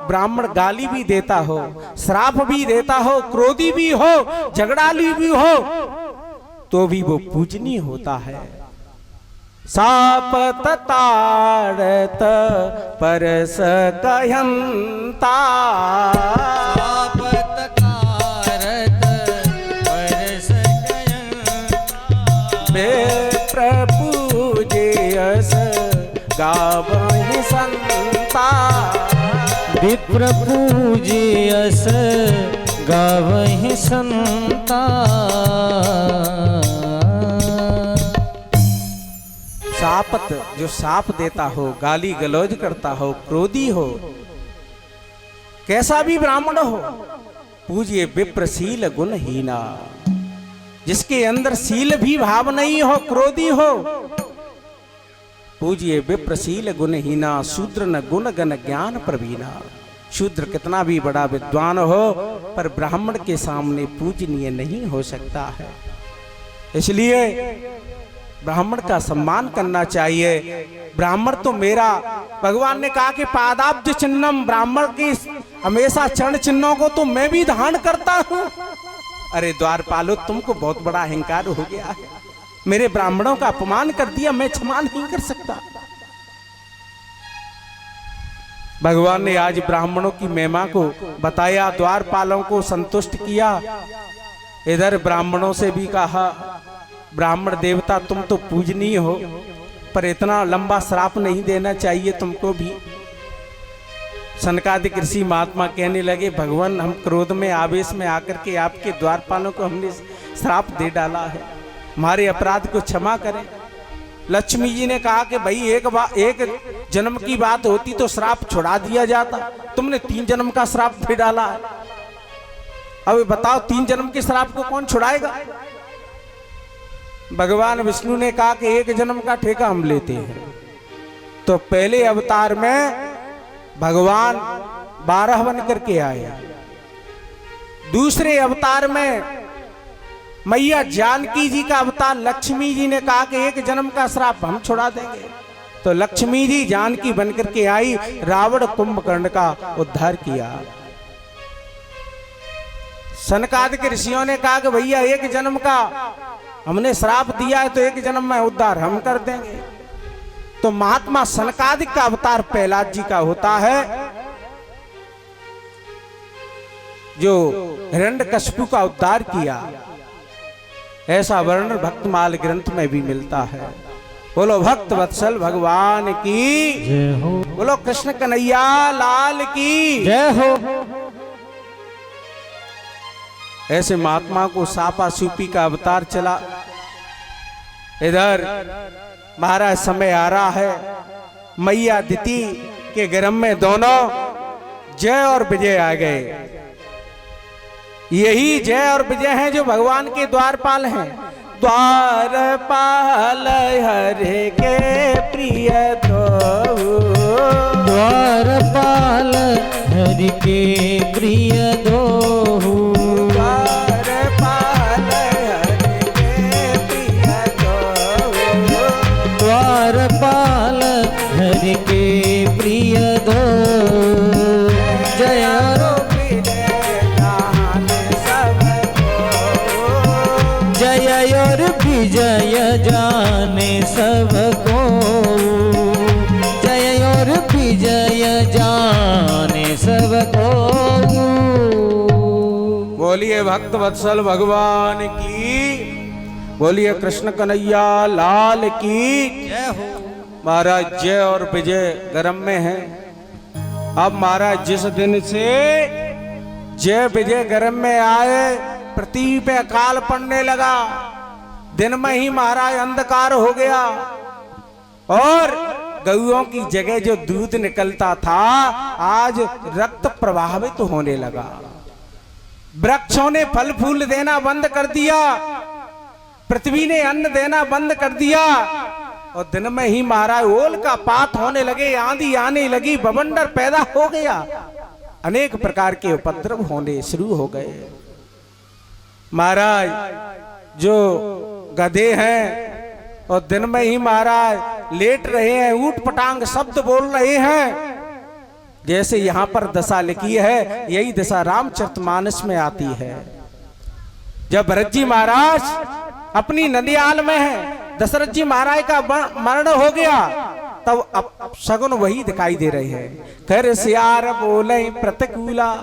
ब्राह्मण गाली भी देता हो, श्राप भी देता हो, क्रोधी भी हो, झगड़ालू भी हो, तो भी वो पूजनीय होता है। सापत ताड़त परस कहंता, पूजेयस गावहि संता, विप्र पूज्यस गावहि संता। शापत जो शाप देता हो, गाली गलौज करता हो, क्रोधी हो, कैसा भी ब्राह्मण हो, पूज्य विप्रशील गुणहीना, जिसके अंदर शील भी भाव नहीं हो, क्रोधी हो, पूज्य विप्रशील गुणहीना, शूद्र न गुण गण ज्ञान प्रवीणा। शूद्र कितना भी बड़ा विद्वान हो पर ब्राह्मण के सामने पूजनीय नहीं हो सकता है। इसलिए ब्राह्मण का सम्मान करना चाहिए। ब्राह्मण तो मेरा, भगवान ने कहा कि पादाब्ज चिन्हम, ब्राह्मण की हमेशा चरण चिन्हों को तो मैं भी धारण करता हूं। अरे द्वारपालो, तुमको बहुत बड़ा अहंकार हो गया है, मेरे ब्राह्मणों का अपमान कर दिया, मैं क्षमा नहीं कर सकता। भगवान ने आज ब्राह्मणों की महिमा को बताया, द्वारपालों को संतुष्ट किया। इधर ब्राह्मणों से भी कहा, ब्राह्मण देवता तुम तो पूजनीय हो, पर इतना लंबा श्राप नहीं देना चाहिए तुमको भी। सनकादिक ऋषि महात्मा कहने लगे, भगवान हम क्रोध में आवेश में आकर के आपके द्वारपालों को हमने श्राप दे डाला है, हमारे अपराध को क्षमा करें। लक्ष्मी जी ने कहा कि भाई एक जन्म की बात होती तो श्राप छुड़ा दिया जाता, तुमने 3 जन्म का श्राप दे डाला है। अब बताओ 3 जन्म के श्राप को कौन छुड़ाएगा? भगवान विष्णु ने कहा कि 1 जन्म का ठेका हम लेते हैं। तो पहले अवतार में भगवान 12 बन करके आए, दूसरे अवतार में मैया जानकी जी का अवतार लक्ष्मी जी ने कहा कि 1 जन्म का श्राप हम छुड़ा देंगे। तो लक्ष्मी जी जानकी बनकर के आई, रावण कुंभकर्ण का उद्धार किया। सनकादिक ऋषियों ने कहा कि भैया 1 जन्म का हमने श्राप दिया है तो 1 जन्म में उद्धार हम कर देंगे। तो महात्मा सनकादिक का अवतार प्रहलाद जी का होता है, जो हिरण्यकशिपु का उद्धार किया। ऐसा वर्णन भक्तमाल ग्रंथ में भी मिलता है। बोलो भक्त वत्सल भगवान की जय हो, बोलो कृष्ण कन्हैया लाल की जय हो। ऐसे महात्मा को सापा सूपी का अवतार चला। इधर महाराज समय आ रहा है, मैया दिति के गर्भ में दोनों जय और विजय आ गए। यही जय और विजय हैं जो भगवान के द्वारपाल हैं। द्वारपाल हरे के प्रिय दो, द्वारपाल हरि के प्रिय दो, द्वारपाल हरे के प्रिय दो, द्वारपाल हरि के प्रिय दो। जय और विजय जाने सबको, जय और विजय जाने सबको। बोलिए भक्त वत्सल भगवान की, बोलिए कृष्ण कन्हैया लाल की जय हो। महाराज जय और विजय गर्भ में है। अब महाराज जिस दिन से जय विजय गर्भ में आए, पृथ्वी पे अकाल पड़ने लगा। दिन में ही महाराज अंधकार हो गया और गौओं की जगह जो दूध निकलता था आज रक्त प्रभावित होने लगा। वृक्षों ने फल फूल देना बंद कर दिया, पृथ्वी ने अन्न देना बंद कर दिया और दिन में ही महाराज ओल का पात होने लगे, आंधी आने लगी, बवंडर पैदा हो गया, अनेक प्रकार के उपद्रव होने शुरू हो गए। महाराज जो गधे हैं और दिन में ही महाराज लेट रहे हैं, ऊट पटांग शब्द बोल रहे हैं। जैसे यहाँ पर दशा लिखी है, यही दशा रामचरितमानस में आती है। जब भरत जी महाराज अपनी ननियाल में है, दशरथ जी महाराज का मरण हो गया, तब अब सगुन वही दिखाई दे रहे हैं। कर सियार बोले प्रतिकूला,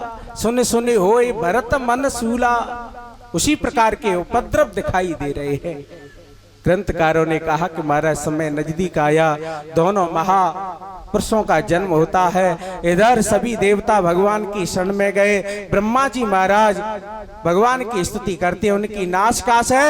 सुन सुन होए भरत मन सूला। उसी प्रकार के उपद्रव दिखाई दे रहे हैं। ग्रंथकारों ने कहा कि महाराज समय नजदीक आया, दोनों महापुरुषों का जन्म होता है। इधर सभी देवता भगवान की शरण में गए। ब्रह्मा जी महाराज भगवान की स्तुति करते हैं, उनकी नासिका से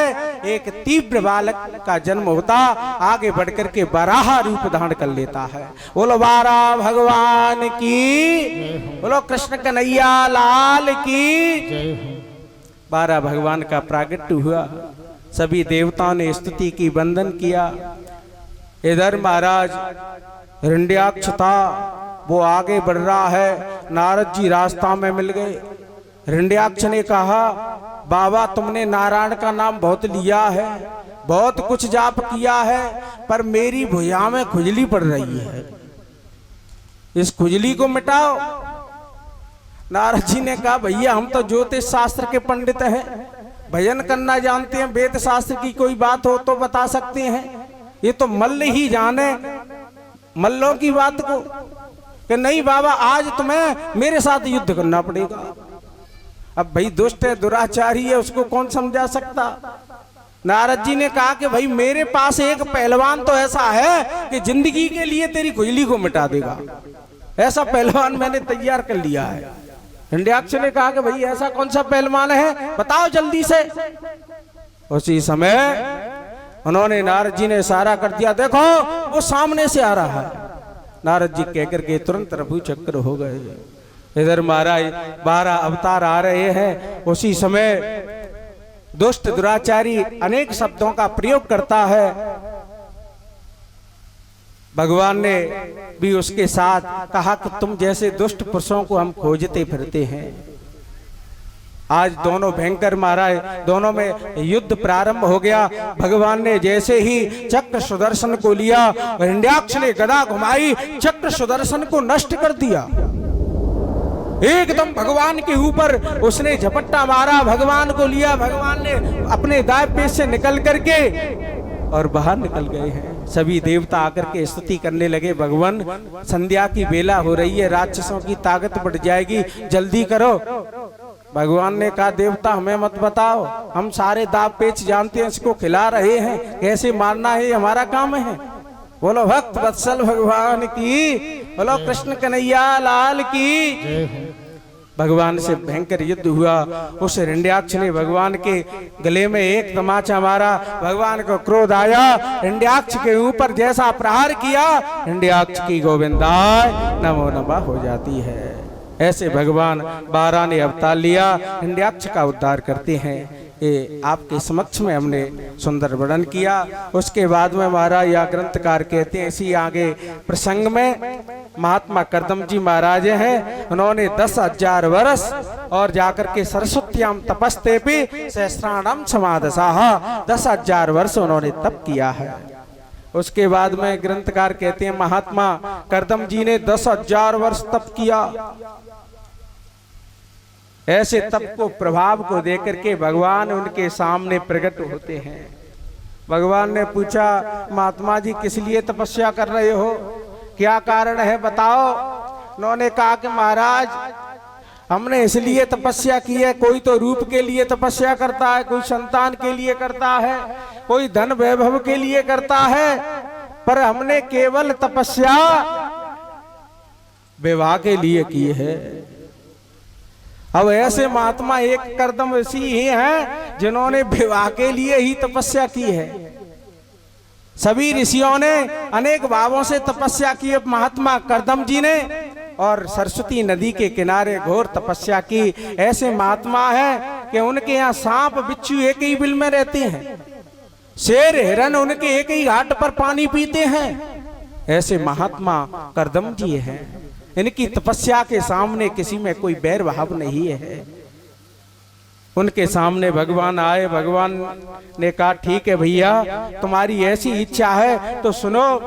एक तीव्र बालक का जन्म होता, आगे बढ़कर के बारह रूप धारण कर लेता है। बोलो बारह भगवान की, बोलो कृष्ण कन्हैया लाल की। 12 भगवान का प्रागट्य हुआ, सभी देवताओं ने स्तुति की, वंदन किया। इधर महाराज हिरण्याक्ष था, वो आगे बढ़ रहा है, नारद जी रास्ता में मिल गए। हिरण्याक्ष ने कहा, बाबा तुमने नारायण का नाम बहुत लिया है, बहुत कुछ जाप किया है, पर मेरी भुजा में खुजली पड़ रही है, इस खुजली को मिटाओ। नारद जी ने कहा, भैया हम तो ज्योतिष शास्त्र के पंडित हैं, भजन करना जानते हैं, वेद शास्त्र की कोई बात हो तो बता सकते हैं, ये तो मल्ल ही जाने मल्लों की बात को। कि नहीं बाबा आज तुम्हें मेरे साथ युद्ध करना पड़ेगा। अब भाई दुष्ट है, दुराचारी है, उसको कौन समझा सकता। नारद जी ने कहा कि भाई मेरे पास एक पहलवान तो ऐसा है कि जिंदगी के लिए तेरी खुजली को मिटा देगा, ऐसा पहलवान मैंने तैयार कर लिया है। हिरण्याक्ष ने कहा कि भाई ऐसा कौन सा पहलवान है, बताओ जल्दी से। उसी समय उन्होंने नारद जी ने इशारा कर दिया, देखो वो सामने से आ रहा है। नारद जी कहकर के तुरंत रघु चक्र हो गए। इधर महाराज 12 अवतार आ रहे हैं। उसी समय दुष्ट दुराचारी अनेक शब्दों का प्रयोग करता है। भगवान ने भी उसके साथ कहा कि तुम जैसे दुष्ट पुरुषों को हम खोजते फिरते हैं। आज दोनों भयंकर महाराज, दोनों में युद्ध प्रारंभ हो गया। भगवान ने जैसे ही चक्र सुदर्शन को लिया, हिरण्याक्ष ने गदा घुमाई, चक्र सुदर्शन को नष्ट कर दिया। एकदम भगवान के ऊपर उसने झपट्टा मारा, भगवान को लिया। भगवान ने अपने दाएं पेट से निकल करके और बाहर निकल गए हैं। सभी देवता आकर के स्तुति करने लगे, भगवान संध्या की बेला हो रही है, राक्षसों की ताकत बढ़ जाएगी, जल्दी करो। भगवान ने कहा, देवता हमें मत बताओ, हम सारे दाव पेच जानते हैं, इसको खिला रहे हैं, कैसे मारना है हमारा काम है। बोलो भक्त वत्सल भगवान की, बोलो कृष्ण कन्हैया लाल की। भगवान से भयंकर युद्ध हुआ। उस हिरण्याक्ष ने भगवान के गले में एक तमाचा मारा, भगवान को क्रोध आया, हिरण्याक्ष के ऊपर जैसा प्रहार किया, हिरण्याक्ष की गोविंदाय नमो नमः हो जाती है। ऐसे भगवान 12 ने अवतार लिया, हिरण्याक्ष का उद्धार करते हैं। ये आपके समक्ष में हमने सुंदर वर्णन किया। उसके बाद में महाराज या ग्रंथकार कहते हैं, इसी आगे प्रसंग में महात्मा कर्दम जी महाराज हैं, उन्होंने 10,000 वर्ष और जाकर के सरस्वत्याम तपस्तेपि सहस्राणम समादसाह, 10,000 वर्ष उन्होंने तप किया है। उसके बाद में ग्रंथकार कहते हैं, महात्मा कर्दम जी ने 10,000 वर्ष तप किया। ऐसे तप को प्रभाव को देकर के भगवान उनके सामने प्रकट होते हैं। भगवान ने पूछा, महात्मा जी किस लिए तपस्या कर रहे हो, क्या कारण है बताओ। उन्होंने कहा कि महाराज हमने इसलिए तपस्या की है, कोई तो रूप के लिए तपस्या करता है, कोई संतान के लिए करता है, कोई धन वैभव के लिए करता है, पर हमने केवल तपस्या विवाह के लिए की है। अब ऐसे महात्मा एक कर्दम ऋषि ही हैं जिन्होंने विवाह के लिए ही तपस्या की है। सभी ऋषियों ने अनेक भावों से तपस्या की, महात्मा कर्दम जी ने और सरस्वती नदी के किनारे घोर तपस्या की। ऐसे महात्मा हैं कि उनके यहाँ सांप बिच्छू एक ही बिल में रहते हैं, शेर हिरन उनके एक ही घाट पर पानी पीते हैं। ऐसे महात्मा कर्दम जी हैं। इनकी तपस्या के सामने किसी में कोई बैर भाव नहीं है। उनके सामने भगवान आए, भगवान ने कहा, ठीक है भैया तुम्हारी ऐसी इच्छा है तो सुनो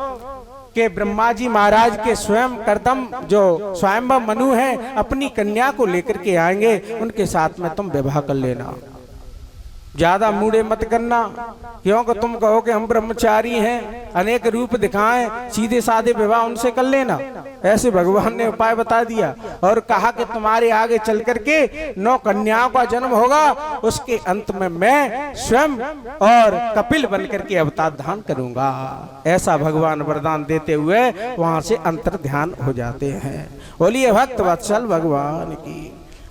कि ब्रह्मा जी महाराज के स्वयं कर्दम जो स्वयंभव मनु हैं अपनी कन्या को लेकर के आएंगे, उनके साथ में तुम विवाह कर लेना। ज्यादा मूड़े मत करना, क्योंकि तुम कहो कि हम ब्रह्मचारी हैं, अनेक रूप दिखाएं, सीधे साधे विवाह उनसे कर लेना। ऐसे भगवान ने उपाय बता दिया और कहा कि तुम्हारे आगे चल करके 9 कन्याओं का जन्म होगा, उसके अंत में मैं स्वयं और कपिल बन करके अवतार धारण करूंगा। ऐसा भगवान वरदान देते हुए वहां से अंतर ध्यान हो जाते हैं। बोलिए भक्त वत्सल भगवान की,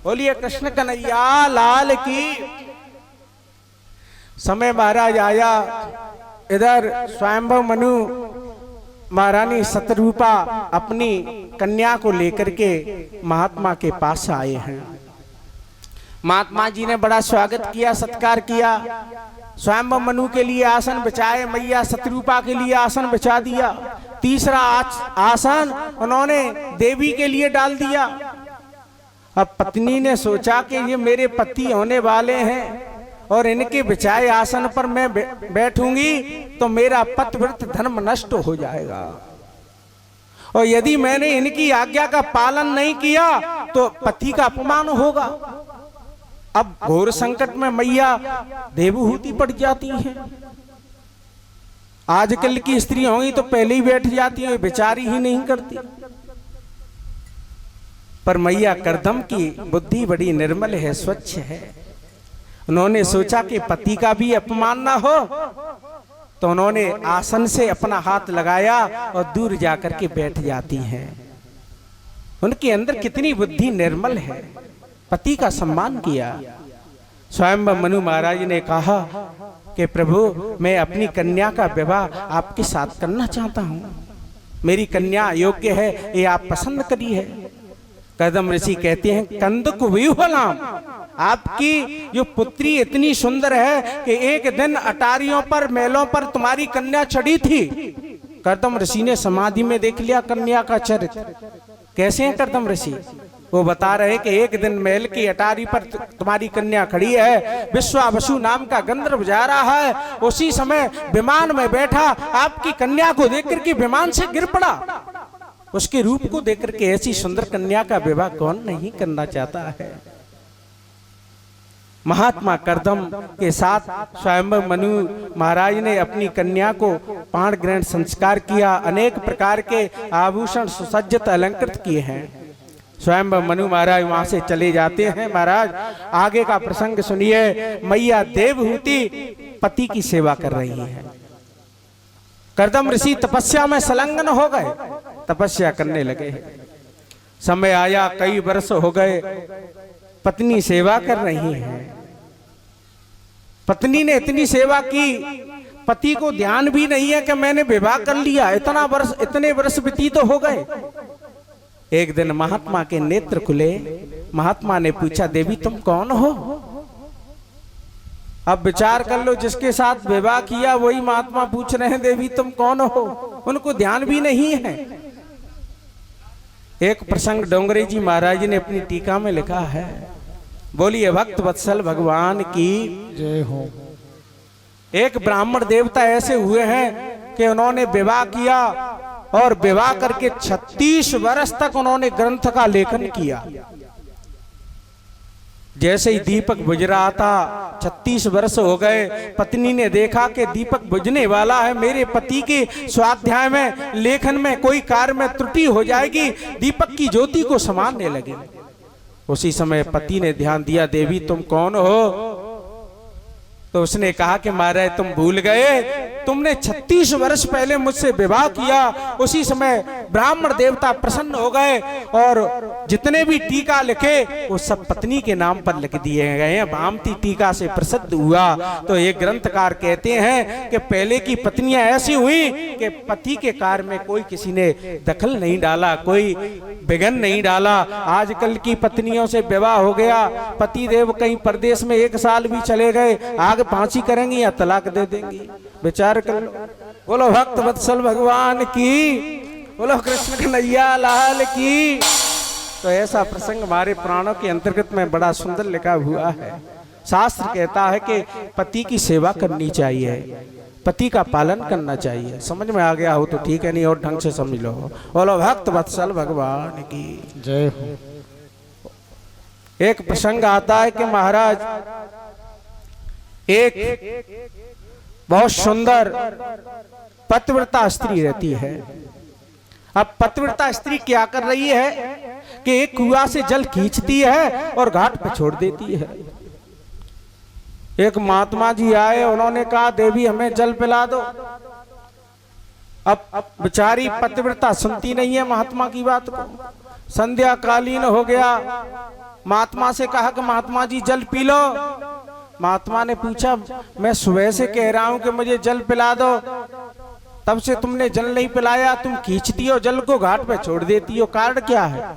बोलिए कृष्ण कन्हैया लाल की। समय महाराज आया, इधर स्वयंभव मनु महारानी शतरूपा अपनी कन्या को लेकर के महात्मा के पास आए हैं। महात्मा जी ने बड़ा स्वागत किया, सत्कार किया। स्वयंभव मनु के लिए आसन बिछाए, मैया शतरूपा के लिए आसन बिछा दिया। तीसरा आसन उन्होंने देवी के लिए डाल दिया। अब पत्नी ने सोचा कि ये मेरे पति होने वाले हैं और इनके बिछाए आसन पर मैं बैठूंगी तो मेरा पतिव्रत धर्म नष्ट हो जाएगा, और यदि मैंने इनकी आज्ञा का पालन नहीं किया तो पति का अपमान होगा। अब घोर संकट में मैया देवहूति पड़ जाती है। आजकल की स्त्री होंगी तो पहले ही बैठ जाती है, बेचारी ही नहीं करती। पर मैया करदम की बुद्धि बड़ी निर्मल है, स्वच्छ है। उन्होंने सोचा कि पति का भी अपमान ना हो, तो उन्होंने आसन से अपना हाथ लगाया और दूर जाकर के बैठ जाती हैं। उनके अंदर कितनी बुद्धि निर्मल है, पति का सम्मान किया। स्वयं मनु महाराज ने कहा कि प्रभु मैं अपनी कन्या का विवाह आपके साथ करना चाहता हूँ, मेरी कन्या योग्य है, ये आप पसंद करी है। कदम ऋषि कहते हैं कंदक व्यूहलाम, आपकी जो पुत्री इतनी सुंदर है कि एक दिन अटारियों पर मेलों पर तुम्हारी कन्या चढ़ी थी। कर्दम ऋषि ने समाधि में देख लिया कन्या का चरित्र। कैसे हैं कर्दम ऋषि? वो बता रहे कि एक दिन मेल की अटारी पर तुम्हारी कन्या खड़ी है, विश्वावसु नाम का गंधर्व जा रहा है, उसी समय विमान में बैठा आपकी कन्या को देख करके विमान से गिर पड़ा। उसके रूप को देख करके ऐसी सुंदर कन्या का विवाह कौन नहीं करना चाहता है। महात्मा करदम के साथ स्वयंभव मनु महाराज ने अपनी कन्या को पाण ग्रहण संस्कार किया, अनेक प्रकार के आभूषण सुसज्जित अलंकृत किए हैं। स्वयंभव मनु महाराज वहां से चले जाते हैं। महाराज आगे का प्रसंग सुनिए। मैया देवहूति पति की सेवा कर रही है। करदम ऋषि तपस्या में संलग्न हो गए, तपस्या करने लगे। समय आया, कई वर्ष हो गए, पत्नी सेवा कर रही है। पत्नी ने इतनी सेवा की, पति को ध्यान भी नहीं है कि मैंने विवाह कर लिया। इतने वर्ष व्यतीत हो गए। एक दिन महात्मा के नेत्र खुले। महात्मा ने पूछा, देवी तुम कौन हो? अब विचार कर लो, जिसके साथ विवाह किया वही महात्मा पूछ रहे हैं देवी तुम कौन हो। उनको ध्यान भी नहीं है। एक प्रसंग डोंगरे जी महाराज ने अपनी टीका में लिखा है। बोलिए भक्त वत्सल भगवान की जय हो। एक ब्राह्मण देवता ऐसे हुए हैं कि उन्होंने विवाह किया और विवाह करके 36 वर्ष तक उन्होंने ग्रंथ का लेखन किया। जैसे ही दीपक बुझ रहा था, 36 वर्ष हो गए, पत्नी ने देखा कि दीपक बुझने वाला है, मेरे पति के स्वाध्याय में लेखन में कोई कार्य में त्रुटि हो जाएगी, दीपक की ज्योति को समारने लगे। उसी समय पति ने ध्यान दिया, देवी तुम कौन हो? तो उसने कहा कि महाराज तुम भूल गए, तुमने 36 वर्ष पहले मुझसे विवाह किया। उसी समय ब्राह्मण देवता प्रसन्न हो गए और जितने भी टीका लिखे वो सब पत्नी के नाम पर लिख दिए गए हैं। भामती टीका से प्रसिद्ध हुआ। तो ये ग्रंथकार कहते हैं कि पहले की पत्नियां ऐसी हुई कि पति के कार्य में कोई किसी ने दखल नहीं डाला, कोई विघ्न नहीं डाला। आजकल की पत्नियों से विवाह हो गया, पति देव कहीं परदेश में 1 साल भी चले गए, आगे फांसी करेंगी या तलाक दे देंगी। विचार कर लो। बोलो भक्त वत्सल भगवान की, बोलो कृष्ण कन्हैया लाल की। तो ऐसा प्रसंग हमारे पुराणों के अंतर्गत में बड़ा सुंदर लिखा हुआ है। शास्त्र कहता है कि पति की सेवा करनी चाहिए, पति का पालन करना चाहिए। समझ में आ गया हो तो ठीक है, नहीं और ढंग से समझ लो। बोलो भक्त वत्सल भगवान की जय हो। एक प्रसंग आता है कि महाराज एक बहुत सुंदर पतिव्रता स्त्री रहती है। अब पतिव्रता स्त्री क्या कर रही है कि एक कुआं से जल खींचती है और घाट पर छोड़ देती है। एक महात्मा जी आए, उन्होंने कहा देवी हमें जल पिला दो। अब बेचारी पतिव्रता सुनती नहीं है महात्मा की बात को। संध्या कालीन हो गया, महात्मा से कहा कि महात्मा जी जल पी लो। महात्मा ने पूछा मैं सुबह से कह रहा हूं कि मुझे जल पिला दो, तब से तुमने जल नहीं पिलाया, तुम खींचती हो जल को घाट पे छोड़ देती हो, कारण क्या है?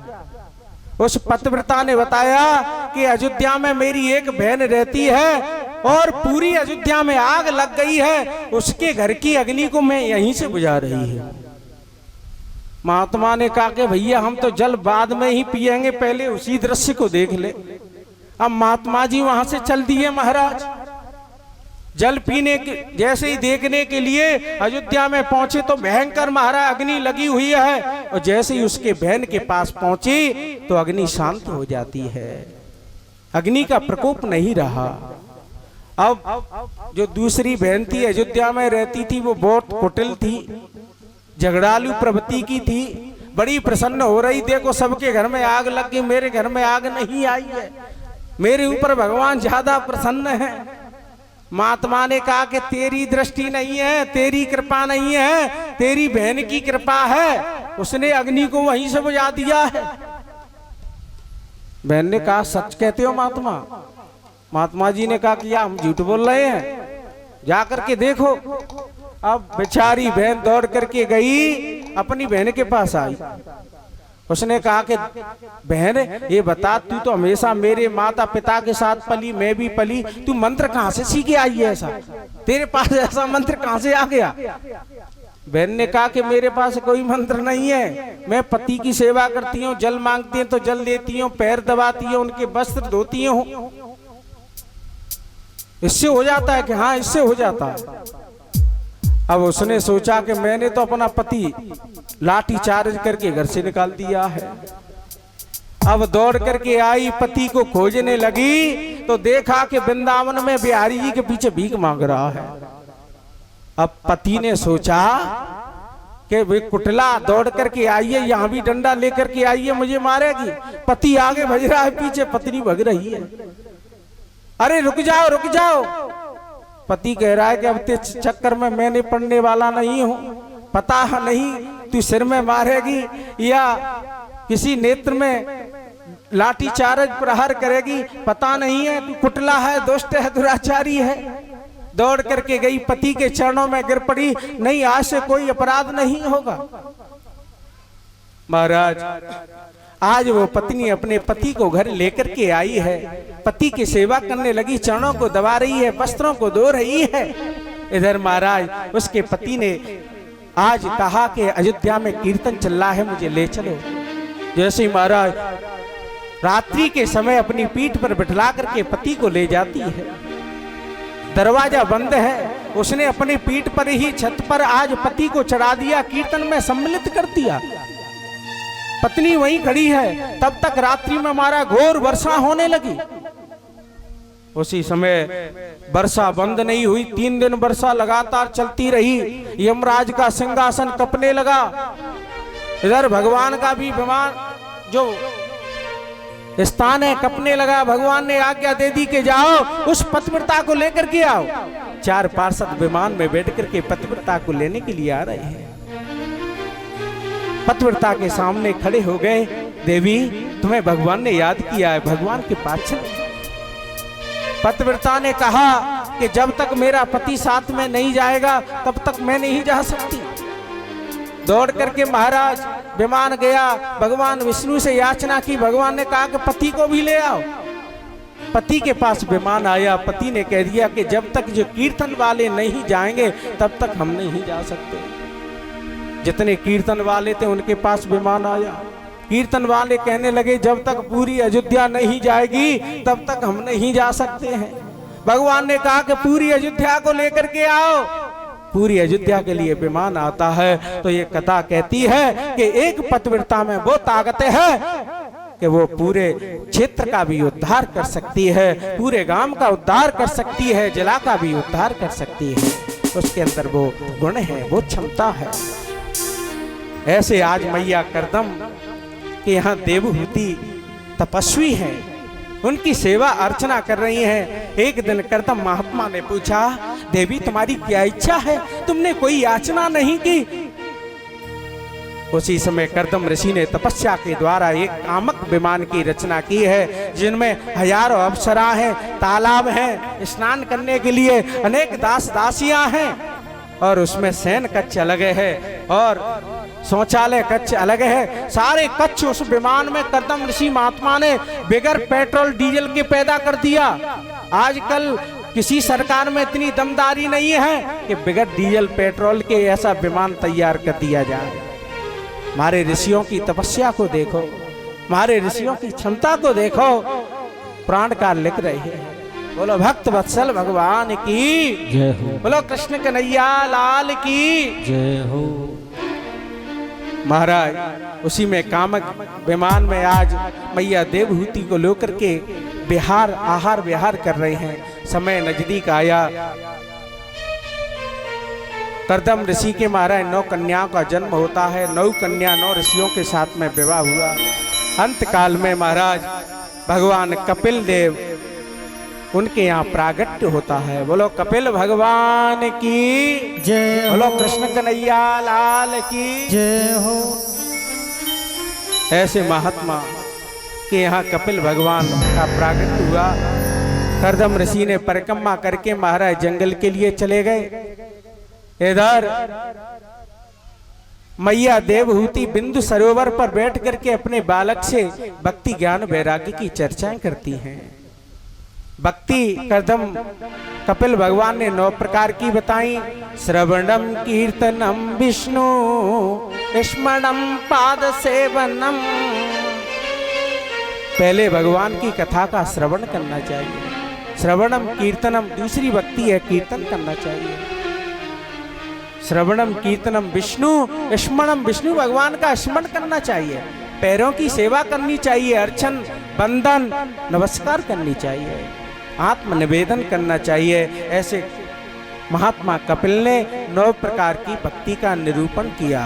उस पतिव्रता ने बताया कि अयोध्या में मेरी एक बहन रहती है और पूरी अयोध्या में आग लग गई है, उसके घर की अग्नि को मैं यहीं से बुझा रही है। महात्मा ने कहा कि भैया हम तो जल बाद में ही पिएंगे, पहले उसी दृश्य को देख ले। अब महात्मा जी वहां से चल दिए महाराज। जल पीने के जैसे ही देखने के लिए अयोध्या में पहुंचे तो भयंकर महाराज अग्नि लगी हुई है, और जैसे ही उसके बहन के पास पहुंची तो अग्नि शांत हो जाती है, अग्नि का प्रकोप नहीं रहा। अब जो दूसरी बहन थी अयोध्या में रहती थी, वो बहुत कुटिल थी, झगड़ालू प्रवृत्ति की थी, बड़ी प्रसन्न हो रही, देखो सबके घर में आग लग गई, मेरे घर में आग नहीं आई है, मेरे ऊपर भगवान ज्यादा प्रसन्न है। महात्मा ने कहा कि तेरी दृष्टि नहीं है, तेरी कृपा नहीं है, तेरी बहन की कृपा है, उसने अग्नि को वहीं से बुझा दिया है। बहन ने कहा सच कहते हो महात्मा? महात्मा जी ने कहा कि या हम झूठ बोल रहे हैं, जाकर के देखो। अब बेचारी बहन दौड़ करके गई, अपनी बहन के पास आई। उसने कहा कि बहन ये बता, तू तो हमेशा मेरे माता पिता के साथ पली, मैं भी पली, तू मंत्र कहां से सीख के आई है? ऐसा तेरे पास ऐसा मंत्र कहां से आ गया? बहन ने कहा कि मेरे पास कोई मंत्र नहीं है, मैं पति की सेवा करती हूँ, जल मांगती हूँ तो जल देती हूँ, पैर दबाती हूँ, उनके वस्त्र धोती हूँ, इससे हो जाता है कि हाँ इससे हो जाता है। अब उसने सोचा कि मैंने तो अपना पति लाठी चार्ज करके घर से निकाल दिया है। अब दौड़ करके आई, पति को खोजने लगी तो देखा कि वृंदावन में बिहारी जी के पीछे भीख मांग रहा है। अब पति ने सोचा कि वे कुटला दौड़ करके आई है, यहां भी डंडा लेकर के आई है, मुझे मारेगी। पति आगे भज रहा है, पीछे पत्नी भग रही है। अरे रुक जाओ रुक जाओ। पति कह रहा है कि अब तेरे चक्कर में मैंने पड़ने वाला नहीं हूं, पता नहीं तू सिर में मारेगी या किसी नेत्र में लाठी चार्ज प्रहार करेगी, पता नहीं है, तू कुटला है, दुष्ट है, दुराचारी है। दौड़ करके गई, पति के चरणों में गिर पड़ी, नहीं आज से कोई अपराध नहीं होगा। महाराज आज वो पत्नी अपने पति को घर लेकर के आई है, पति की सेवा करने लगी, चरणों को दबा रही है, वस्त्रों को धो रही है। इधर महाराज उसके पति ने आज कहा कि अयोध्या में कीर्तन चल रहा है, मुझे ले चलो। जैसे ही महाराज रात्रि के समय अपनी पीठ पर बिठला करके पति को ले जाती है, दरवाजा बंद है, उसने अपनी पीठ पर ही छत पर आज पति को चढ़ा दिया, कीर्तन में सम्मिलित कर दिया। पत्नी वहीं खड़ी है, तब तक रात्रि में हमारा घोर वर्षा होने लगी। उसी समय वर्षा बंद नहीं हुई, 3 दिन वर्षा लगातार चलती रही। यमराज का सिंहासन कपने लगा, इधर भगवान का भी विमान जो स्थान है कपने लगा। भगवान ने आज्ञा दे दी कि जाओ उस पतिव्रता को लेकर के आओ। 4 पार्षद विमान में बैठ करके पतिव्रता को लेने के लिए आ रहे हैं। पतिव्रता के सामने खड़े हो गए, देवी तुम्हें भगवान ने याद किया है, भगवान के पास चलो। पतिव्रता ने कहा कि जब तक मेरा पति साथ में नहीं जाएगा तब तक मैं नहीं जा सकती। दौड़ करके महाराज विमान गया, भगवान विष्णु से याचना की, भगवान ने कहा कि पति को भी ले आओ। पति के पास विमान आया, पति ने कह दिया कि जब तक जो कीर्तन वाले नहीं जाएंगे तब तक हम नहीं जा सकते। जितने कीर्तन वाले थे उनके पास विमान आया, कीर्तन वाले कहने लगे जब तक पूरी अयोध्या नहीं जाएगी तब तक हम नहीं जा सकते हैं। भगवान ने कहा कि पूरी अयोध्या को लेकर के आओ। पूरी अयोध्या के लिए विमान आता है तो ये कथा कहती है कि एक पतिव्रता में वो ताकत है कि वो पूरे क्षेत्र का भी उद्धार कर सकती है, पूरे गांव का उद्धार कर सकती है, जिला का भी उद्धार कर सकती है। उसके अंदर वो गुण है, वो क्षमता है। ऐसे आज मैया करदम के यहाँ देवहूति तपस्वी हैं, उनकी सेवा अर्चना कर रही हैं। एक दिन करदम महात्मा ने पूछा, देवी तुम्हारी क्या इच्छा है, तुमने कोई याचना नहीं की। उसी समय करदम ऋषि ने तपस्या के द्वारा एक कामक विमान की रचना की है, जिनमें हजारों अप्सरा हैं, तालाब हैं, स्नान करने के लिए अनेक दास दासियां हैं, और उसमें शयन कक्ष अलग है और शौचालय कक्ष अलग है। सारे कक्ष उस विमान में करदम ऋषि महात्मा ने बगैर पेट्रोल डीजल के पैदा कर दिया। आजकल किसी सरकार में इतनी दमदारी नहीं है कि बगैर डीजल पेट्रोल के ऐसा विमान तैयार कर दिया जाए। हमारे ऋषियों की तपस्या को देखो, हमारे ऋषियों की क्षमता को देखो, प्राण का लिख रही है। बोलो भक्त वत्सल भगवान की जय हो, बोलो कृष्ण कन्हैया लाल की जय हो। महाराज उसी में कामक विमान में आज मैया देवहूति को लेकर के बिहार आहार विहार कर रहे हैं। समय नजदीक आया, करदम ऋषि के महाराज 9 कन्याओं का जन्म होता है। 9 कन्या 9 ऋषियों के साथ में विवाह हुआ। अंत काल में महाराज भगवान कपिल देव उनके यहाँ प्रागट्य होता है। बोलो कपिल भगवान की जय हो, बोलो कृष्ण कन्हैया लाल की जय हो। ऐसे महात्मा के यहाँ कपिल भगवान का प्रागट्य हुआ। करदम ऋषि ने परिक्रमा करके महाराज जंगल के लिए चले गए। इधर मैया देवहूति बिंदु सरोवर पर बैठ करके अपने बालक से भक्ति ज्ञान वैराग्य की चर्चाएं करती हैं। भक्ति करदम कपिल भगवान ने 9 प्रकार की बताई। श्रवणम कीर्तनम विष्णु स्मरणम पाद सेवनम। पहले भगवान की कथा का श्रवण करना चाहिए। श्रवणम कीर्तनम दूसरी भक्ति है, कीर्तन करना चाहिए। श्रवणम कीर्तनम विष्णु स्मरणम, विष्णु भगवान का स्मरण करना चाहिए। पैरों की सेवा करनी चाहिए, अर्चन बंदन नमस्कार करनी चाहिए, आत्म निवेदन करना चाहिए। ऐसे महात्मा कपिल ने 9 प्रकार की भक्ति का निरूपण किया।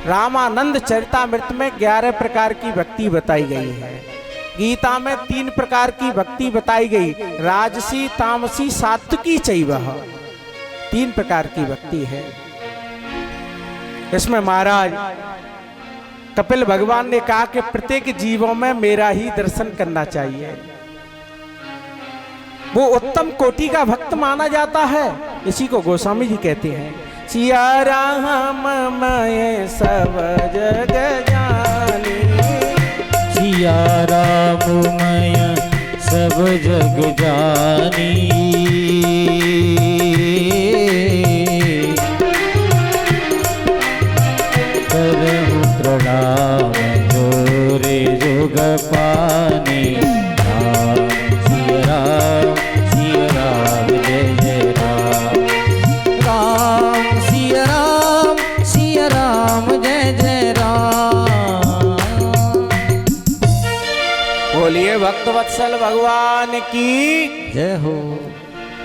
रामानंद चरितामृत में 11 प्रकार की भक्ति बताई गई है। गीता में 3 प्रकार की भक्ति बताई गई, राजसी तामसी सात्विकी चैव। 3 प्रकार की भक्ति है। इसमें महाराज कपिल भगवान ने कहा कि प्रत्येक जीवों में मेरा ही दर्शन करना चाहिए। वो उत्तम कोटि का भक्त माना जाता है। इसी को गोस्वामी जी कहते हैं, सिया राम मैं सब जग जानी, सिया राम मैं सब जग जानी। करहु प्रणाम जोरे जोग पानी। राम सिया राम जय जय राम। राम सिया राम जय जय राम। बोलिए भक्त वत्सल भगवान की जय हो।